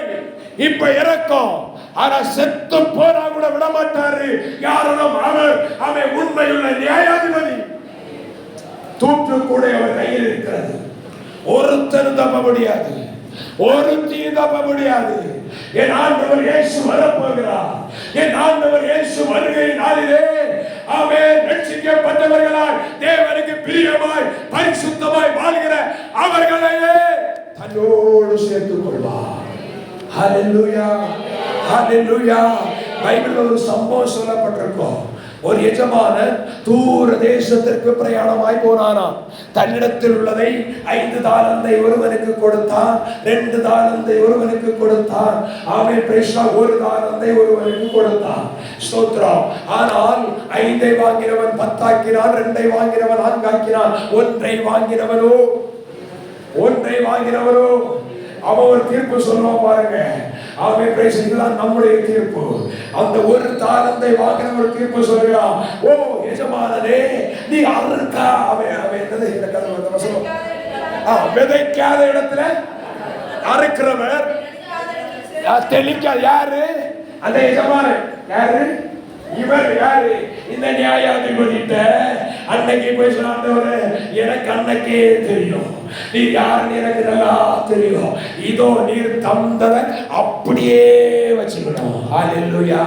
இப்ப இரக்கம், ஆனா செத்து போனா கூட விட மாட்டாரு. யாரும் அவன் உண்மையுள்ள நியாயாதிபதி. தூற்று கூட அவர் கையில் இருக்கிறது. ஒருத்தர் தப்ப முடியாது, ஒருத்தையும் தப்ப முடியாது. என் ஆண்டவர் இயேசு வரப்போகிறார். என் ஆண்டவர் இயேசு வருகை நாளிலே ஆமென் ரட்சிக்கப்பட்டவர்களாய் தேவனுக்கு பிரியமாய் பரிசுத்தமாய் வாழ்கிற அவர்களையே தன்னோடு சேர்த்துக் கொள்வார். ஹல்லேலூயா, ஹல்லேலூயா. பைபிள்ல ஒரு சம்பவம் சொல்லப்பட்டிருக்கும். ஒரு எஜமானன் தூர தேசத்திற்கு பிரயாணமாய் போனானாம். தன்னிடத்தில் உள்ளதை 5 தாலந்தை ஒருவனுக்கு கொடுத்தான், 2 தாலந்தை ஒருவனுக்கு கொடுத்தான், ஆமென் பிரைஸ் தி லார்ட், 1 தாலந்தை ஒருவனுக்கு கொடுத்தான். ஸ்தோத்திரம். ஆனால் 5ஐ வாங்கினவன் 10 ஆக்கினான், 2ஐ வாங்கினவன் 4 ஆக்கினான், 1ஐ வாங்கினவனோ அவன் ஒரு தீர்ப்பு சொல்லுவான் பாருங்க. ஆமென் பிரைஸ் தி லார்ட். நம்முடைய தீர்ப்பு அந்த 1 தாலந்தை வாங்கினவர் தீர்ப்பு சொல்கிறான், ஓ எஜமானனே நீ அறுக்கா. அவன் என்னது இந்த கதை வசனம், விதைக்காத இடத்துல அறுக்கிறவர் தெளிக்காத. யாரு அந்த எஜமானன்? யாரு இவர்? யாரு இந்த நியாயாதிபதிட்ட அன்னைக்கு போய் சொன்னாரு, எனக்கு அன்னைக்கே தெரியும் நீ யாருன்னு எனக்கு நல்லா தெரியும், இதோ நீர் தந்ததை அப்படியே வச்சுக்கணும். ஹல்லேலூயா,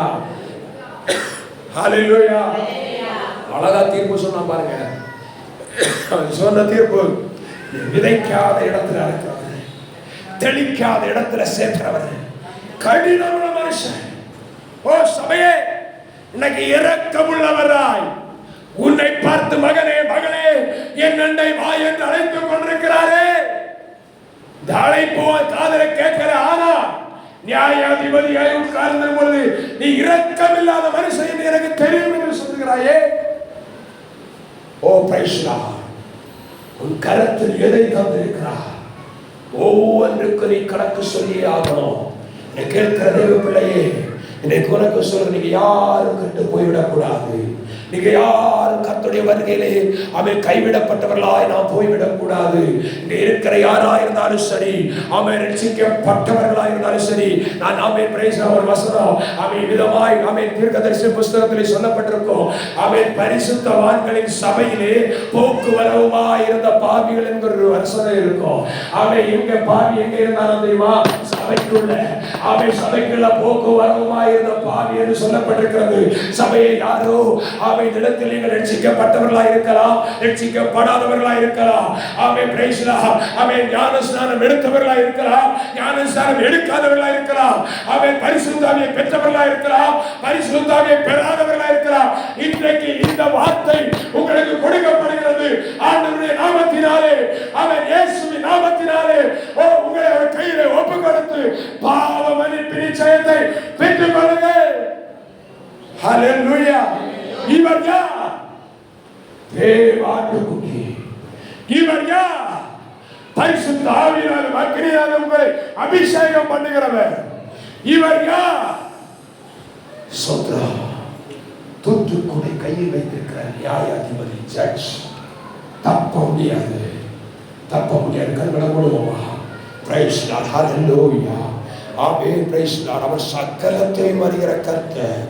ஹல்லேலூயா. அழகா தீர்ப்பு சொன்னா பாருங்க. சொன்ன தீர்ப்பு, விதைக்காத இடத்துல இருக்கிறவர், தெளிக்காத இடத்துல சேர்க்கிறவர், கடினமான மனுஷன். ஓ சபையே, இன்னைக்கு இரக்கமுள்ளவராய் உன்னை பார்த்து மகனே மகளே என் அண்டை வா என்று அழைத்துக் கொண்டிருக்கிறாரே. இந்த அழைப்பு காதல கேட்கிற. ஆனா நியாயாதிபதியாய் உட்கார்ந்த பொழுது நீ இரக்கமில்லாத மனுஷன் என்று எனக்கு தெரியும் என்று சொல்லுகிறாயே. ஓ பிரைஸ் தி லார்ட். உன் கரத்தில் எதை தந்திருக்கிறார் ஒவ்வொன்றுக்கு நீ கணக்கு சொல்லியே ஆகணும். நீ கேட்கிற தேவ பிள்ளையே, இன்னைக்கு உனக்கு சொல்ற, நீங்க யாரும் கெட்டு போய்விடக்கூடாது. நீங்க யாரும் கர்த்தருடைய வருகையிலே அவன் கைவிடப்பட்டவர்களாய் நாம் போய்விடக் கூடாது. இங்க இருக்கிற யாரா இருந்தாலும் சரி, அவன் ரட்சிக்கப்பட்டவர்களாய் இருந்தாலும் சரி, நான் அவன் பிரைஸ் ஒரு வசனம் அவன் விதமாய் அவன் தீர்க்கதரிசி புஸ்தகத்திலே சொல்லப்பட்டிருக்கும். அவன் பரிசுத்தவான்களின் சபையிலே போக்குவரவுமாய் இருந்த பாவிகள் என்கிற ஒரு வசனம் இருக்கும். அவன் எங்க பாவி எங்க இருந்தாலும் தெரியுமா? சபைக்குள்ள. அவன் சபைக்குள்ள போக்குவரவுமாய் இருந்த பாவி என்று சொல்லப்பட்டிருக்கிறது. சபையை யாரோ அவன் இடத்தில் நீங்கள் ரட்சிக்கப்பட்டவர்களாய் இருக்கலாம், ரட்சிக்கப்படாதவர்களாய் இருக்கலாம். ஆமென் பிரைஸ் தி லார்ட். ஆமென் ஞானஸ்நானம் எடுத்தவர்களாய் இருக்கலாம், ஞானஸ்நானம் எடுக்காதவர்களாய் இருக்கலாம். ஆமென் பரிசுத்த ஆவியை பெற்றவர்களாய் இருக்கலாம், பரிசுத்த ஆவியை பெறாதவர்களாய் இருக்கலாம். இன்றைக்கு இந்த வார்த்தை உங்களுக்கு கொடுக்கப்படுகிறது. ஆண்டவருடைய நாமத்தினாலே, ஆமென் இயேசுவின் நாமத்தினாலே உங்களை அவர் கையிலே ஒப்புக் கொடுத்து பாவ மன்னிப்பு நிச்சயத்தை பெற்றுக் கொள்ளுங்கள். ஹல்லேலூயா. இவர் யார்? தேவாட்டுக்குட்டி. இவர் யார்? பரிசுத்த ஆவியினாலும் அக்கினியாலும் உங்களை அபிஷேகம் பண்ணுகிறவர். இவர் யார்? ஸ்தோத்திரம். தூற்றுக்குடை கையில் வைத்திருக்கிற நியாயாதிபதி, ஜட்ஜ். தப்ப முடியாது, தப்ப முடியாது. கண்களை மூடுவோமா? Praise the Lord. Hallelujah. Amen. Praise the Lord. அவர் சகலத்தையும் அறிகிற கர்த்தர்.